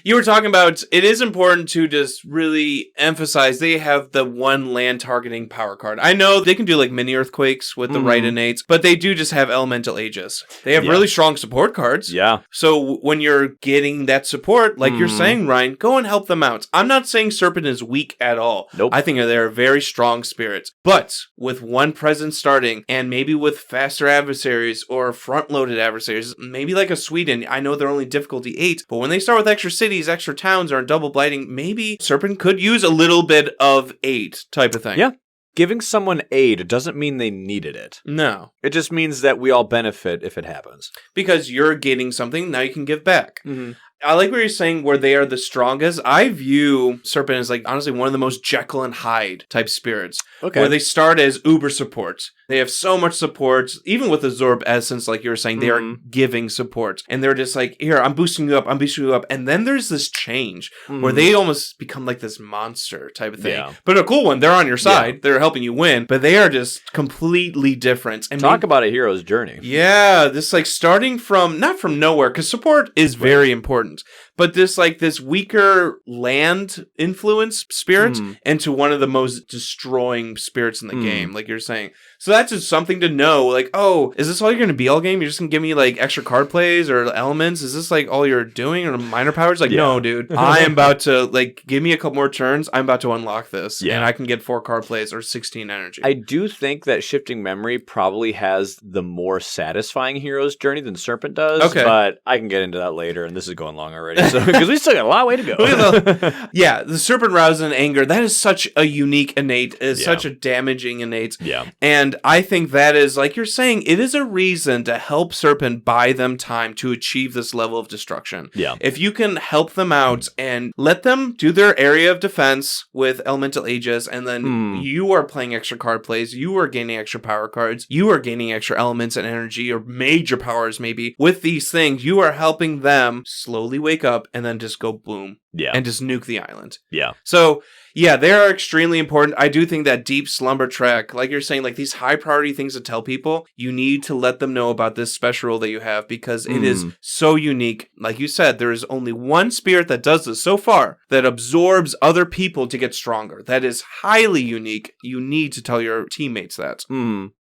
You were talking about, it is important to just really emphasize they have the one land targeting power card. I know they can do like mini earthquakes with the right innates, but they do just have elemental aegis. They have really strong support cards. Yeah. So when you're getting that support, like you're saying, Ryan, go and help them out. I'm not saying Serpent is weak at all. Nope. I think they're very strong spirits. But with one presence starting, and maybe with faster adversaries or front-loaded adversaries, maybe like a Sweden, I know they're only difficulty 8, but when they start with extra cities, extra towns, or in double blighting, maybe Serpent could use a little bit of 8 type of thing. Yeah. Giving someone aid doesn't mean they needed it. No. It just means that we all benefit if it happens. Because you're getting something, now you can give back. I like what you're saying where they are the strongest. I view Serpent as like honestly one of the most Jekyll and Hyde type spirits. Okay. Where they start as uber support. They have so much support. Even with Absorb Essence, like you were saying, they are giving support. And they're just like, here, I'm boosting you up, I'm boosting you up. And then there's this change where they almost become like this monster type of thing. Yeah. But a cool one, they're on your side. Yeah. They're helping you win. But they are just completely different. And talk about a hero's journey. Yeah. This like starting from, not from nowhere, because support is very important. But this like this weaker land influence spirit into one of the most destroying spirits in the game, like you're saying. So that's just something to know. Like, oh, is this all you're going to be all game? You're just going to give me like extra card plays or elements? Is this like all you're doing or minor powers? Like, no, dude. I am about to like give me a couple more turns. I'm about to unlock this, and I can get 4 card plays or 16 energy. I do think that Shifting Memory probably has the more satisfying hero's journey than Serpent does. Okay, but I can get into that later, and this is going long already. So because we still got a long way to go. Yeah, the Serpent Rousing Anger, that is such a unique innate, is such a damaging innate. Yeah. And I think that is, like you're saying, it is a reason to help Serpent buy them time to achieve this level of destruction. Yeah. If you can help them out and let them do their area of defense with Elemental Aegis, and then you are playing extra card plays, you are gaining extra power cards, you are gaining extra elements and energy, or major powers maybe, with these things, you are helping them slowly wake up and then just go boom. Yeah. And just nuke the island. Yeah. So, yeah, they are extremely important. I do think that deep slumber track, like you're saying, like these high priority things to tell people, you need to let them know about this special rule that you have because it is so unique. Like you said, there is only one spirit that does this so far that absorbs other people to get stronger. That is highly unique. You need to tell your teammates that.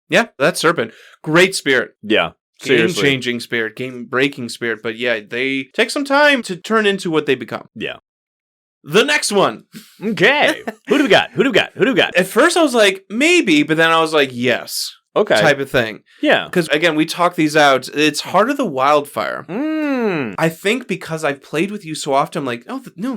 Yeah, that's Serpent. Great spirit. Yeah. Seriously. Game-changing spirit, game-breaking spirit, but yeah, they take some time to turn into what they become. Yeah. The next one. Okay. Who do we got? At first I was like, maybe, but then I was like, yes. Okay. Type of thing. Yeah. Because, again, we talk these out. It's Heart of the Wildfire. I think because I've played with you so often, I'm like, oh, no,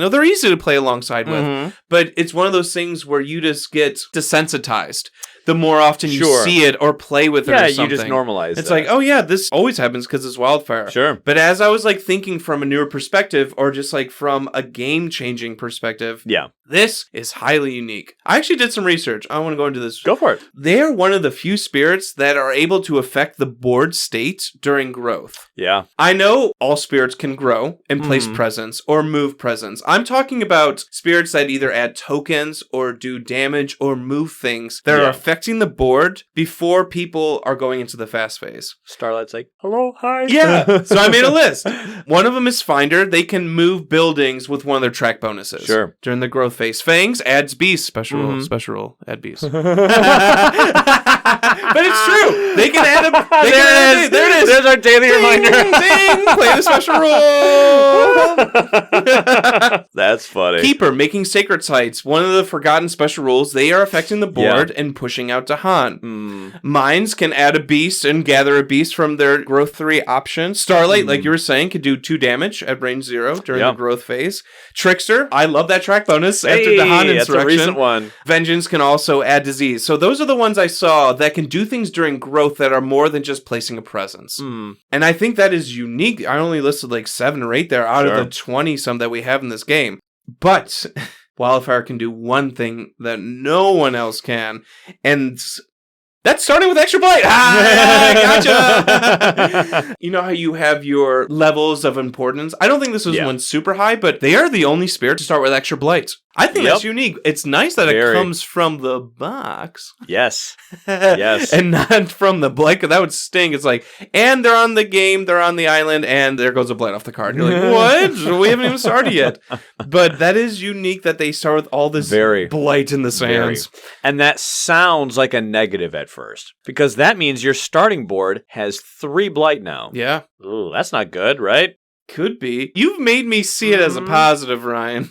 they're easy to play alongside with. But it's one of those things where you just get desensitized the more often you see it or play with it or something. Yeah, you just normalize It's like, oh yeah, this always happens because it's Wildfire. Sure. But as I was like thinking from a newer perspective or just like from a game-changing perspective, this is highly unique. I actually did some research. I want to go into this. Go for it. They are one of the few spirits that are able to affect the board state during growth. Yeah. I know all spirits can grow and place presence or move presence. I'm talking about spirits that either add tokens or do damage or move things that are affecting the board before people are going into the fast phase. Starlight's like, hello, hi. Yeah. So I made a list. One of them is Finder. They can move buildings with one of their track bonuses. Sure. During the growth phase. Fangs adds beasts. Special roll, add beasts. But it's true. They can add a... There it is. There's our daily reminder. Ding! Play the special roll. That's funny. Keeper, making sacred sites. One of the forgotten special rules. They are affecting the board and pushing out Dahan. Mines can add a beast and gather a beast from their growth 3 option. Starlight, like you were saying, can do 2 damage at range 0 during the growth phase. Trickster, I love that track bonus after Dahan Insurrection. That's a recent one. Vengeance can also add disease. So those are the ones I saw that can do things during growth that are more than just placing a presence. And I think that is unique. I only listed like 7 or 8 there out of the 20-some that we have in this game. But Wildfire can do one thing that no one else can, and that's starting with extra blight. Gotcha. You know how you have your levels of importance? I don't think this was one super high, but they are the only spirit to start with extra blight. I think that's unique. It's nice that it comes from the box. Yes. Yes. And not from the blight, because that would sting. It's like, and they're on the game, they're on the island, and there goes a blight off the card. You're like, what? We haven't even started yet. But that is unique that they start with all this blight in the sands. And that sounds like a negative at first, because that means your starting board has 3 blight now. Yeah. Ooh, that's not good, right? Could be. You've made me see it as a positive, Ryan.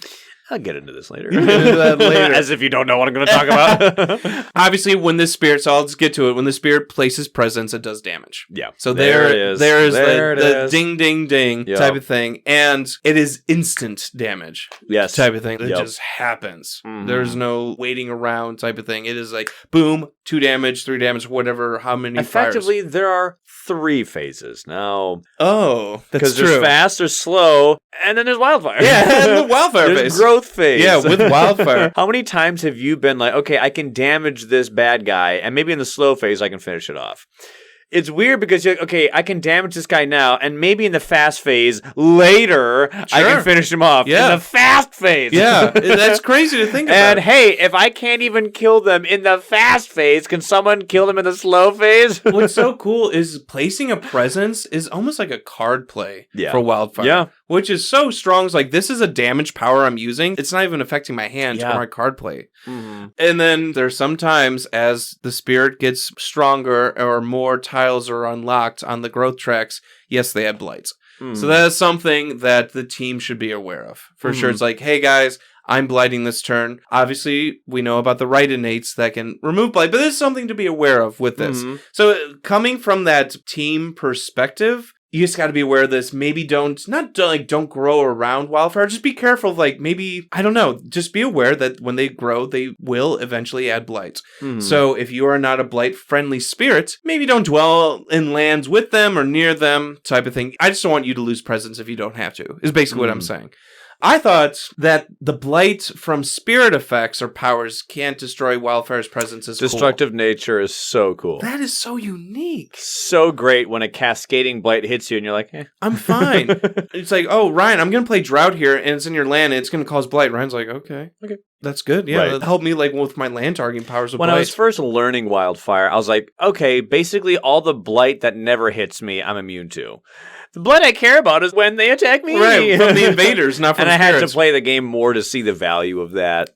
I'll get into this later. You'll get into that later. As if you don't know what I'm going to talk about. Obviously, when this spirit, so I'll just get to it. When the spirit places presence, it does damage. Yeah. So there it is. There's the ding, ding, ding type of thing. And it is instant damage. Yes. Type of thing. It just happens. There's no waiting around type of thing. It is like, boom, 2 damage, 3 damage, whatever, how many Effectively, fires. there are 3 phases. Now, oh, that's true. Because there's fast, there's slow, and then there's Wildfire. Yeah, and the Wildfire phase. There's growth phase. Yeah, with Wildfire. How many times have you been like, okay, I can damage this bad guy, and maybe in the slow phase I can finish it off? It's weird because you're like, okay, I can damage this guy now, and maybe in the fast phase later, I can finish him off. Yeah. In the fast phase. Yeah, that's crazy to think about. And hey, if I can't even kill them in the fast phase, can someone kill them in the slow phase? What's so cool is placing a presence is almost like a card play for Wildfire. Yeah. Which is so strong. It's like, this is a damage power I'm using. It's not even affecting my hand or my card play. And then there's sometimes as the spirit gets stronger or more tiles are unlocked on the growth tracks, yes, they add blights. So that is something that the team should be aware of. For sure, it's like, hey guys, I'm blighting this turn. Obviously, we know about the right innates that can remove blight, but there's something to be aware of with this. So coming from that team perspective, you just got to be aware of this. Maybe don't grow around Wildfire. Just be careful of maybe, I don't know, just be aware that when they grow, they will eventually add blight. So if you are not a blight-friendly spirit, maybe don't dwell in lands with them or near them type of thing. I just don't want you to lose presence if you don't have to, is basically what I'm saying. I thought that the blight from spirit effects or powers can't destroy Wildfire's presence is Destructive cool. nature is so cool. That is so unique. So great when a cascading blight hits you and you're like, I'm fine. It's like, oh, Ryan, I'm going to play Drought here, and it's in your land, and it's going to cause blight. Ryan's like, okay. That's good. Yeah, that helped me like with my land targeting powers of blight. When I was first learning Wildfire, I was like, okay, basically all the blight that never hits me, I'm immune to. The blight I care about is when they attack me. Right, from the invaders, not from and spirits. I had to play the game more to see the value of that,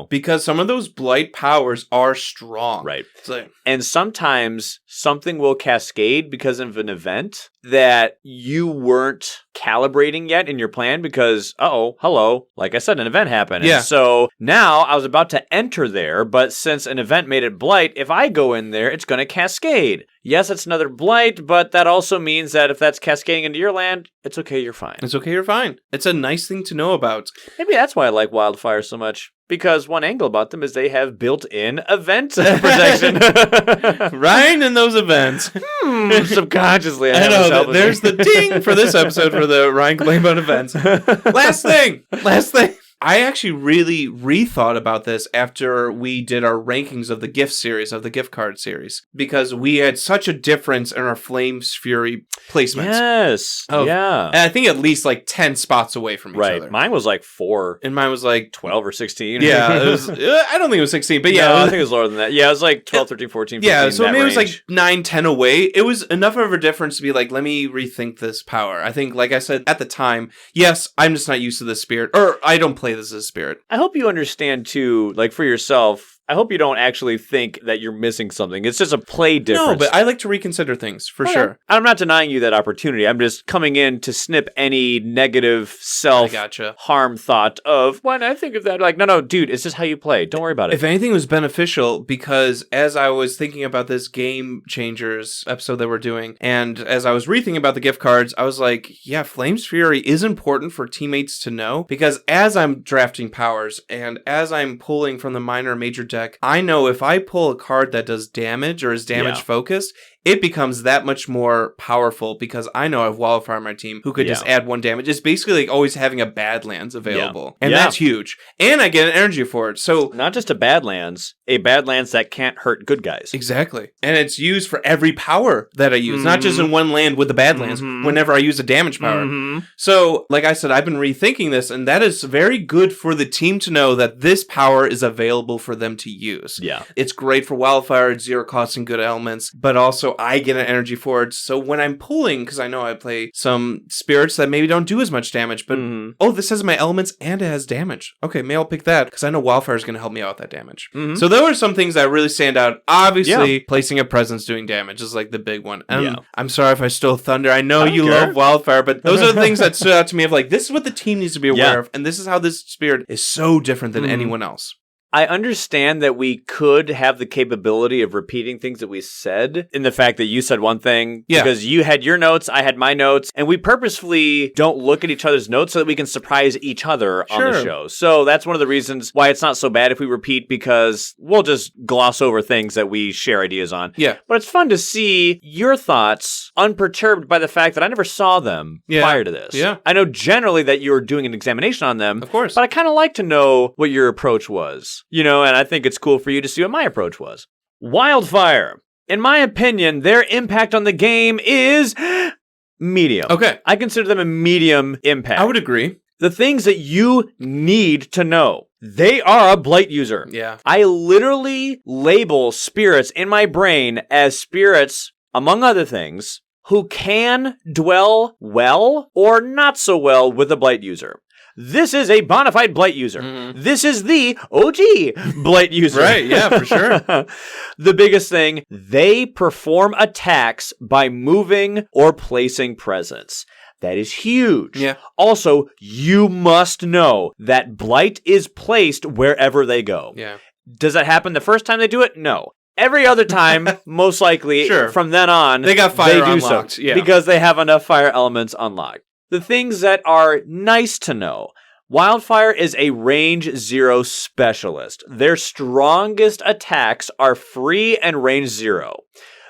Because some of those blight powers are strong. Right. Like, and sometimes something will cascade because of an event that you weren't calibrating yet in your plan because, hello, like I said, an event happened. Yeah. And so now I was about to enter there, but since an event made it blight, if I go in there, it's going to cascade. Yes, it's another blight, but that also means that if that's cascading into your land, it's okay, you're fine. It's okay, you're fine. It's a nice thing to know about. Maybe that's why I like Wildfire so much. Because one angle about them is they have built-in event protection. Ryan and those events. Subconsciously, I know. There's the ding for this episode for the Ryan complain about events. Last thing. I actually really rethought about this after we did our rankings of the gift series, of the gift card series, because we had such a difference in our Flames Fury placements. Yes. Yeah. And I think at least like 10 spots away from each other. Mine was like 4. And mine was like 12 or 16. Yeah. It was, I don't think it was 16, but yeah. No, I think it was lower than that. Yeah, it was like 12, 13, 14, 15. Yeah, so maybe it was range. like 9, 10 away. It was enough of a difference to be like, let me rethink this power. I think, like I said at the time, yes, I'm just not used to this spirit, or I don't play this as a spirit. I hope you understand too, like for yourself, I hope you don't actually think that you're missing something. It's just a play difference. No, but I like to reconsider things, for sure. I'm not denying you that opportunity. I'm just coming in to snip any negative self-harm thought of, when I think of that, like, no, dude, it's just how you play. Don't worry about it. If anything, it was beneficial because as I was thinking about this Game Changers episode that we're doing, and as I was rethinking about the gift cards, I was like, yeah, Flames Fury is important for teammates to know, because as I'm drafting powers, and as I'm pulling from the minor and major deck, I know if I pull a card that does damage or is damage focused, it becomes that much more powerful because I know I have Wildfire on my team who could just add 1 damage. It's basically like always having a Badlands available. And that's huge. And I get an energy for it. So not just a Badlands that can't hurt good guys. Exactly. And it's used for every power that I use, not just in one land with the Badlands, whenever I use a damage power. So, like I said, I've been rethinking this, and that is very good for the team to know that this power is available for them to use. Yeah. It's great for Wildfire, it's 0 cost and good elements, but also I get an energy for it. So when I'm pulling, because I know I play some spirits that maybe don't do as much damage, but this has my elements and it has damage. Okay, maybe I'll pick that because I know Wildfire is going to help me out with that damage. So those are some things that really stand out. Obviously, placing a presence doing damage is like the big one. And I'm sorry if I stole thunder. I know you love Wildfire, but those are the things that stood out to me of like, this is what the team needs to be aware of, and this is how this spirit is so different than anyone else. I understand that we could have the capability of repeating things that we said in the fact that you said one thing because you had your notes, I had my notes, and we purposefully don't look at each other's notes so that we can surprise each other on the show. So that's one of the reasons why it's not so bad if we repeat, because we'll just gloss over things that we share ideas on. Yeah. But it's fun to see your thoughts unperturbed by the fact that I never saw them prior to this. Yeah. I know generally that you were doing an examination on them. Of course. But I kind of like to know what your approach was. You know, and I think it's cool for you to see what my approach was. Wildfire. In my opinion, their impact on the game is medium. Okay. I consider them a medium impact. I would agree. The things that you need to know. They are a blight user. Yeah. I literally label spirits in my brain as spirits, among other things, who can dwell well or not so well with a blight user. This is a bona fide blight user. This is the OG blight user. Right, yeah, for sure. The biggest thing, they perform attacks by moving or placing presence. That is huge. Yeah. Also, you must know that blight is placed wherever they go. Yeah. Does that happen the first time they do it? No. Every other time, most likely, from then on, they got fire do unlocked. So, because they have enough fire elements unlocked. The things that are nice to know. Wildfire is a range 0 specialist. Their strongest attacks are free and range 0.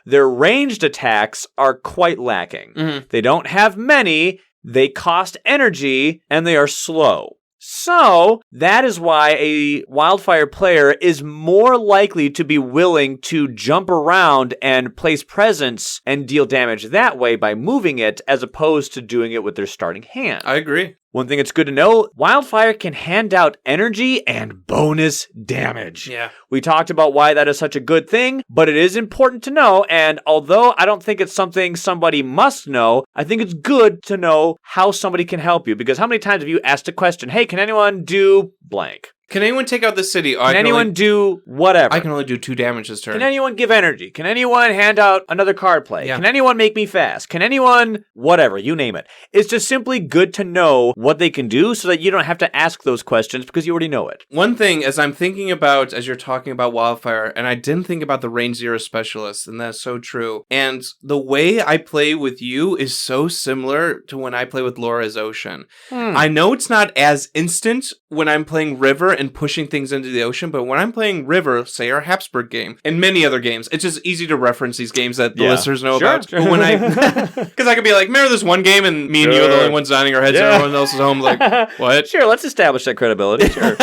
Their ranged attacks are quite lacking. They don't have many, they cost energy, and they are slow. So that is why a Wildfire player is more likely to be willing to jump around and place presence and deal damage that way by moving it as opposed to doing it with their starting hand. I agree. One thing it's good to know, Wildfire can hand out energy and bonus damage. Yeah. We talked about why that is such a good thing, but it is important to know, and although I don't think it's something somebody must know, I think it's good to know how somebody can help you, because how many times have you asked a question, hey, can anyone do blank? Can anyone take out the city? Can anyone do whatever? I can only do 2 damage this turn. Can anyone give energy? Can anyone hand out another card play? Yeah. Can anyone make me fast? Can anyone whatever? You name it. It's just simply good to know what they can do so that you don't have to ask those questions because you already know it. One thing, as I'm thinking about, as you're talking about Wildfire, and I didn't think about the range 0 specialist, and that's so true. And the way I play with you is so similar to when I play with Laura as Ocean. I know it's not as instant when I'm playing River and pushing things into the ocean, but when I'm playing River, say our Hepsbok game, and many other games, it's just easy to reference these games that the listeners know about. But when because I could be like, remember this one game and me and you are the only ones nodding our heads and everyone else is home like, what? Sure, let's establish that credibility. Sure.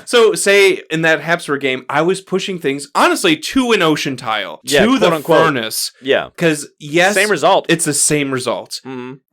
So say in that Hepsbok game, I was pushing things, honestly, to an ocean tile, to the furnace. Yeah. Because yes, same result. It's the same result.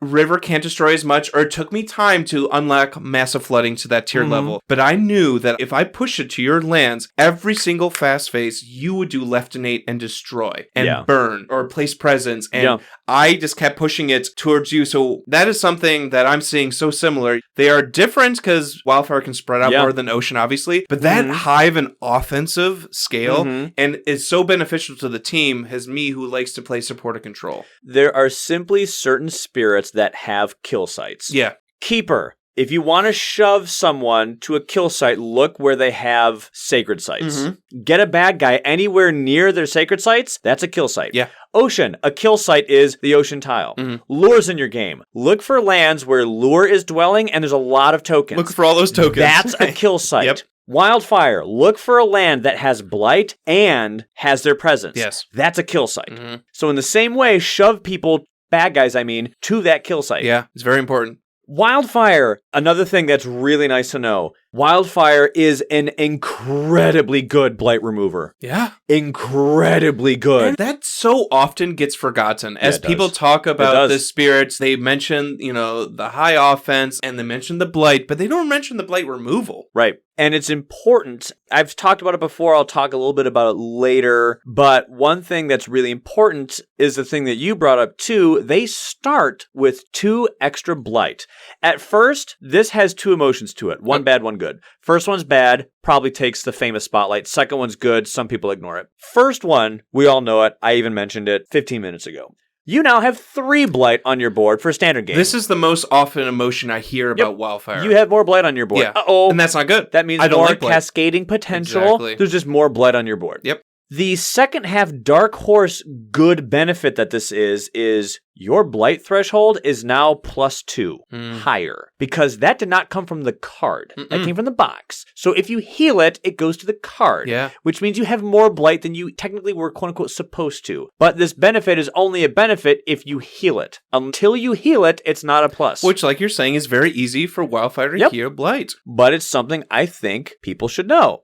River can't destroy as much, or it took me time to unlock massive flooding to that tier level. But I knew that if I push it to your lands, every single fast phase, you would do leftinate and destroy and burn or place presence. And I just kept pushing it towards you. So that is something that I'm seeing so similar. They are different because Wildfire can spread out more than Ocean, obviously. But that hive and offensive scale and is so beneficial to the team as me who likes to play supporter control. There are simply certain spirits that have kill sites. Yeah. Keeper. If you want to shove someone to a kill site, look where they have sacred sites. Get a bad guy anywhere near their sacred sites, that's a kill site. Yeah. Ocean, a kill site is the ocean tile. Lures in your game. Look for lands where lure is dwelling and there's a lot of tokens. Look for all those tokens. That's a kill site. Yep. Wildfire, look for a land that has blight and has their presence. Yes. That's a kill site. So in the same way, shove people, bad guys I mean, to that kill site. Yeah, it's very important. Wildfire, another thing that's really nice to know. Wildfire is an incredibly good blight remover. Yeah. Incredibly good. And that so often gets forgotten. As people talk about the spirits, they mention, the high offense and they mention the blight, but they don't mention the blight removal. Right. And it's important. I've talked about it before. I'll talk a little bit about it later. But one thing that's really important is the thing that you brought up too. They start with 2 extra blight. At first, this has 2 emotions to it. One bad, one good. First one's bad, probably takes the famous spotlight. Second one's good, some people ignore it. First one, we all know it. I even mentioned it 15 minutes ago. You now have 3 blight on your board for a standard game. This is the most often emotion I hear about Wildfire. You have more blight on your board. Yeah. Uh-oh. And that's not good. That means more cascading potential. Exactly. There's just more blight on your board. Yep. The second half Dark Horse good benefit that this is your blight threshold is now +2 higher because that did not come from the card. That came from the box. So if you heal it, it goes to the card, which means you have more blight than you technically were quote unquote supposed to. But this benefit is only a benefit if you heal it. Until you heal it, it's not a plus. Which, like you're saying, is very easy for Wildfire to heal blight. But it's something I think people should know.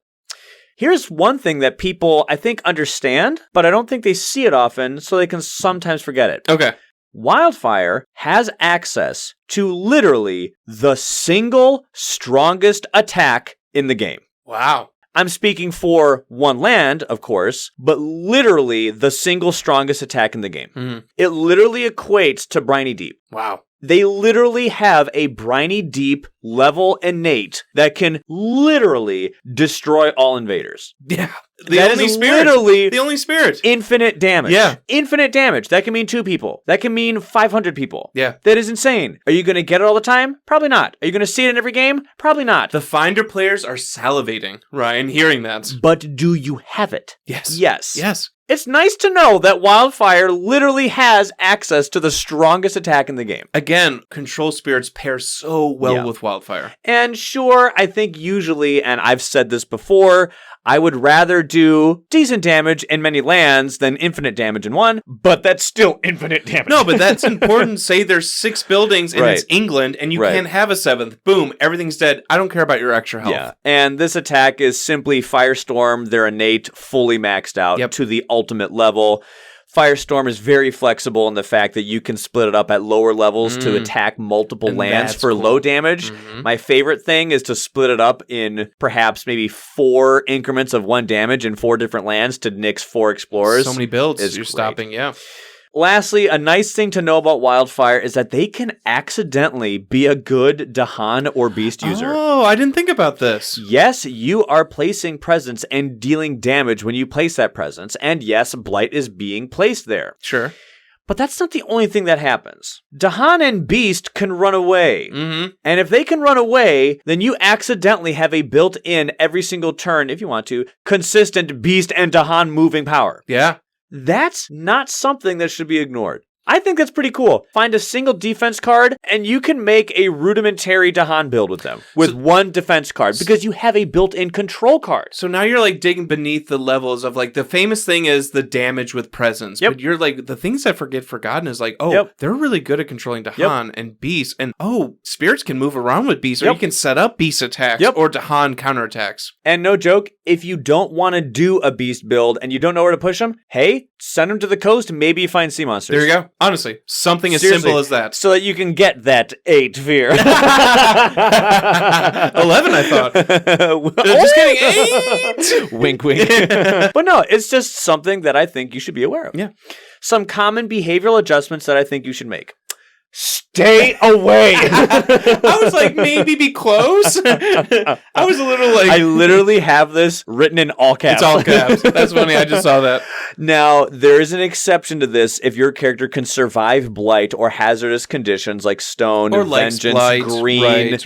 Here's one thing that people, I think, understand, but I don't think they see it often, so they can sometimes forget it. Okay. Wildfire has access to literally the single strongest attack in the game. Wow. I'm speaking for one land, of course, but literally the single strongest attack in the game. It literally equates to Briny Deep. Wow. They literally have a Briny Deep level innate that can literally destroy all invaders. Yeah. The only spirit. Infinite damage. Yeah. Infinite damage. That can mean 2 people. That can mean 500 people. Yeah. That is insane. Are you going to get it all the time? Probably not. Are you going to see it in every game? Probably not. The Finder players are salivating, Ryan, hearing that. But do you have it? Yes. Yes. Yes. It's nice to know that Wildfire literally has access to the strongest attack in the game. Again, control spirits pair so well with Wildfire. And sure, I think usually, and I've said this before, I would rather do decent damage in many lands than infinite damage in one, but that's still infinite damage. No, but that's important. Say there's 6 buildings and it's England, and you can't have a 7th. Boom, everything's dead. I don't care about your extra health. Yeah, and this attack is simply Firestorm, their innate, fully maxed out to the ultimate level. Firestorm is very flexible in the fact that you can split it up at lower levels to attack multiple lands for low damage. My favorite thing is to split it up in perhaps maybe 4 increments of 1 damage in 4 different lands to nix 4 explorers. So many builds you're stopping, Lastly, a nice thing to know about Wildfire is that they can accidentally be a good Dahan or Beast user. Oh, I didn't think about this. Yes, you are placing presence and dealing damage when you place that presence, and yes, Blight is being placed there. Sure. But that's not the only thing that happens. Dahan and Beast can run away. And if they can run away, then you accidentally have a built-in, every single turn, if you want to, consistent Beast and Dahan moving power. Yeah. That's not something that should be ignored. I think that's pretty cool. Find a single defense card, and you can make a rudimentary Dahan build with them, with 1 defense card, because you have a built-in control card. So now you're like digging beneath the levels of like, the famous thing is the damage with presence. But you're like, the things that get forgotten is like, they're really good at controlling Dahan and Beast. And spirits can move around with Beast, or you can set up Beast attacks or Dahan counterattacks. And no joke, if you don't want to do a Beast build and you don't know where to push them, hey, send them to the coast, maybe you find sea monsters. There you go. Honestly, something as simple as that. So that you can get that 8 fear. 11, I thought. Just kidding, 8! Wink, wink. But no, it's just something that I think you should be aware of. Yeah. Some common behavioral adjustments that I think you should make. Stay away. I was like, maybe be close. I was a little like... I literally have this written in all caps. It's all caps. That's funny. I just saw that. Now, there is an exception to this if your character can survive blight or hazardous conditions like stone, or vengeance, blight, green,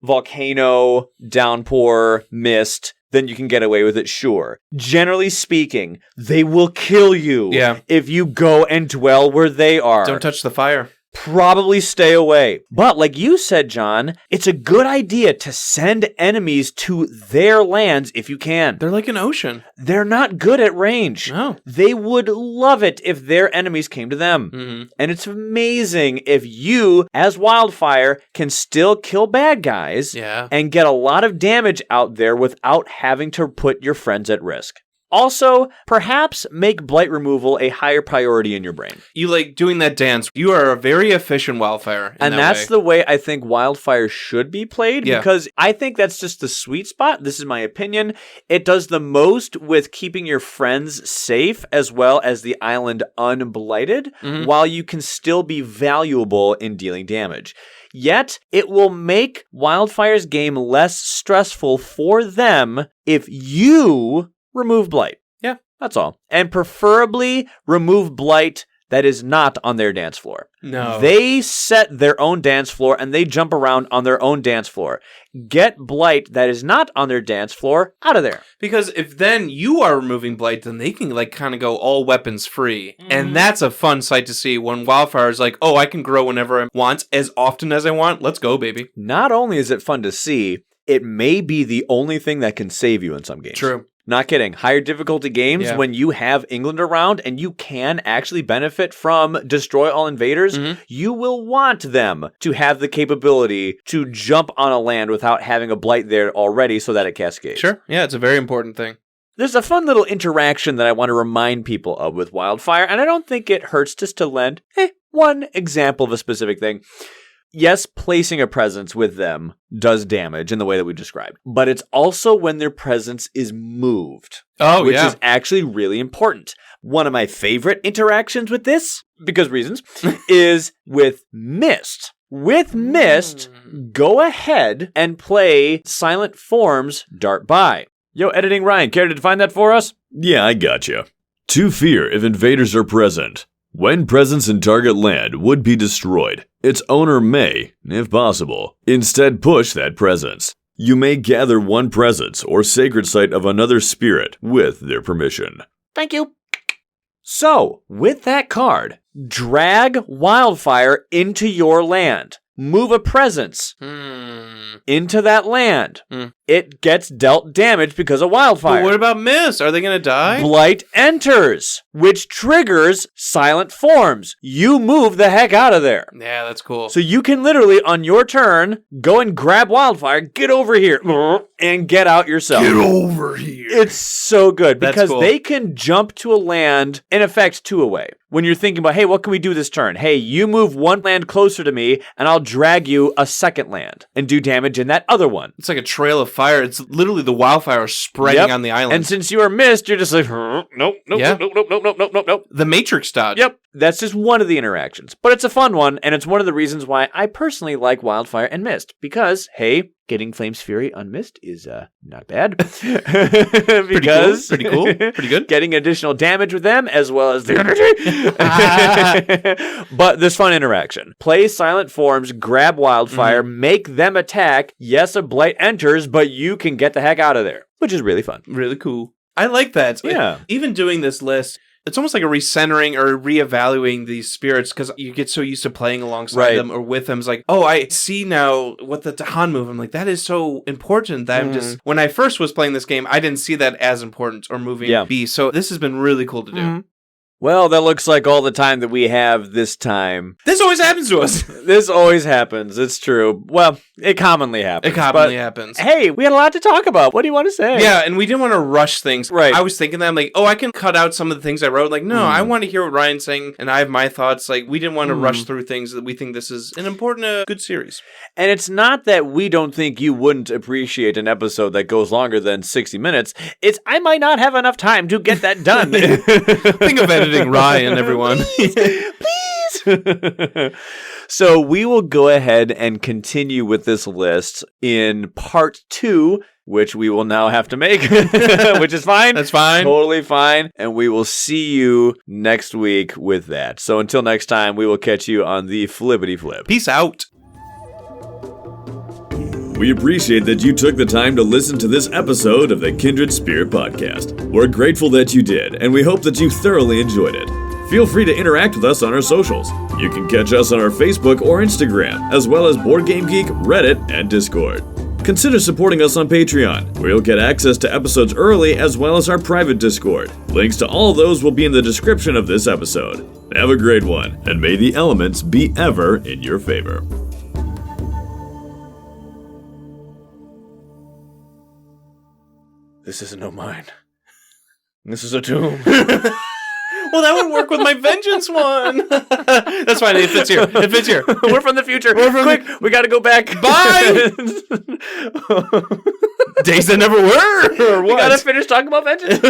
volcano, downpour, mist. Then you can get away with it, sure. Generally speaking, they will kill you if you go and dwell where they are. Don't touch the fire. Probably stay away. But like you said, John, it's a good idea to send enemies to their lands if you can. They're like an ocean. They're not good at range. No. They would love it if their enemies came to them. And it's amazing if you, as Wildfire, can still kill bad guys and get a lot of damage out there without having to put your friends at risk. Also, perhaps make blight removal a higher priority in your brain. You like doing that dance. You are a very efficient Wildfire. And that's the way I think Wildfire should be played, because I think that's just the sweet spot. This is my opinion. It does the most with keeping your friends safe as well as the island unblighted, while you can still be valuable in dealing damage. Yet, it will make Wildfire's game less stressful for them if you remove blight. Yeah. That's all. And preferably remove blight that is not on their dance floor. No. They set their own dance floor and they jump around on their own dance floor. Get blight that is not on their dance floor out of there. Because if then you are removing blight, then they can like kind of go all weapons free. And that's a fun sight to see when Wildfire is like, oh, I can grow whenever I want, as often as I want. Let's go, baby. Not only is it fun to see, it may be the only thing that can save you in some games. True. Not kidding. Higher difficulty games, when you have England around and you can actually benefit from destroy all invaders, you will want them to have the capability to jump on a land without having a blight there already so that it cascades. Sure. Yeah, it's a very important thing. There's a fun little interaction that I want to remind people of with Wildfire, and I don't think it hurts just to lend one example of a specific thing. Yes, placing a presence with them does damage in the way that we described, but it's also when their presence is moved, which is actually really important. One of my favorite interactions with this, because reasons, is with Mist. With Mist, go ahead and play Silent Forms Dart By. Yo, editing Ryan, care to define that for us? Yeah, I gotcha. 2 fear if invaders are present. When presence in target land would be destroyed, its owner may, if possible, instead push that presence. You may gather 1 presence or sacred site of another spirit with their permission. Thank you. So, with that card, drag Wildfire into your land. Move a presence into that land. It gets dealt damage because of Wildfire. But what about Mist? Are they going to die? Blight enters, which triggers Silent Forms. You move the heck out of there. Yeah, that's cool. So you can literally, on your turn, go and grab Wildfire, get over here, and get out yourself. Get over here. It's so good because cool. they can jump to a land, in effect, 2 away. When you're thinking about, hey, what can we do this turn? Hey, you move 1 land closer to me, and I'll drag you a 2nd land and do damage in that other one. It's like a trail of fire. It's literally the wildfire spreading on the island. And since you are Mist, you're just like, nope. The Matrix dodge. Yep. That's just one of the interactions. But it's a fun one, and it's one of the reasons why I personally like Wildfire and Mist. Because, hey, getting Flame's Fury on Mist is not bad. Pretty cool. Pretty good. Getting additional damage with them, as well as the energy. But there's fun interaction. Play Silent Forms, grab Wildfire, make them attack. Yes, a Blight enters, but you can get the heck out of there, which is really fun. Really cool. I like that. Yeah. Even doing this list, it's almost like a recentering or reevaluating these spirits because you get so used to playing alongside them or with them. It's like, oh, I see now what the Tahan move. I'm like, that is so important that I'm just, when I first was playing this game, I didn't see that as important or moving B. So this has been really cool to do. Well, that looks like all the time that we have this time. This always happens to us. This always happens. It's true. Well, it commonly happens. Happens. Hey, we had a lot to talk about. What do you want to say? Yeah, and we didn't want to rush things. Right. I was thinking that I'm like, oh, I can cut out some of the things I wrote. Like, no, I want to hear what Ryan's saying, and I have my thoughts. Like, we didn't want to rush through things that we think this is an important, good series. And it's not that we don't think you wouldn't appreciate an episode that goes longer than 60 minutes. It's I might not have enough time to get that done. Think of editing Ryan, everyone. Please. So we will go ahead and continue with this list in part 2, which we will now have to make, which is fine. That's fine. Totally fine. And we will see you next week with that. So until next time, we will catch you on the Flippity Flip. Peace out. We appreciate that you took the time to listen to this episode of the Kindred Spirit Podcast. We're grateful that you did, and we hope that you thoroughly enjoyed it. Feel free to interact with us on our socials. You can catch us on our Facebook or Instagram, as well as Board Game Geek, Reddit, and Discord. Consider supporting us on Patreon, where you'll get access to episodes early as well as our private Discord. Links to all of those will be in the description of this episode. Have a great one, and may the elements be ever in your favor. This isn't no mine. This is a tomb. Well, that would work with my vengeance one. That's fine. It fits here. It fits here. We're from the future. Quick, we got to go back. Bye. Days that never were. Or what? We got to finish talking about vengeance.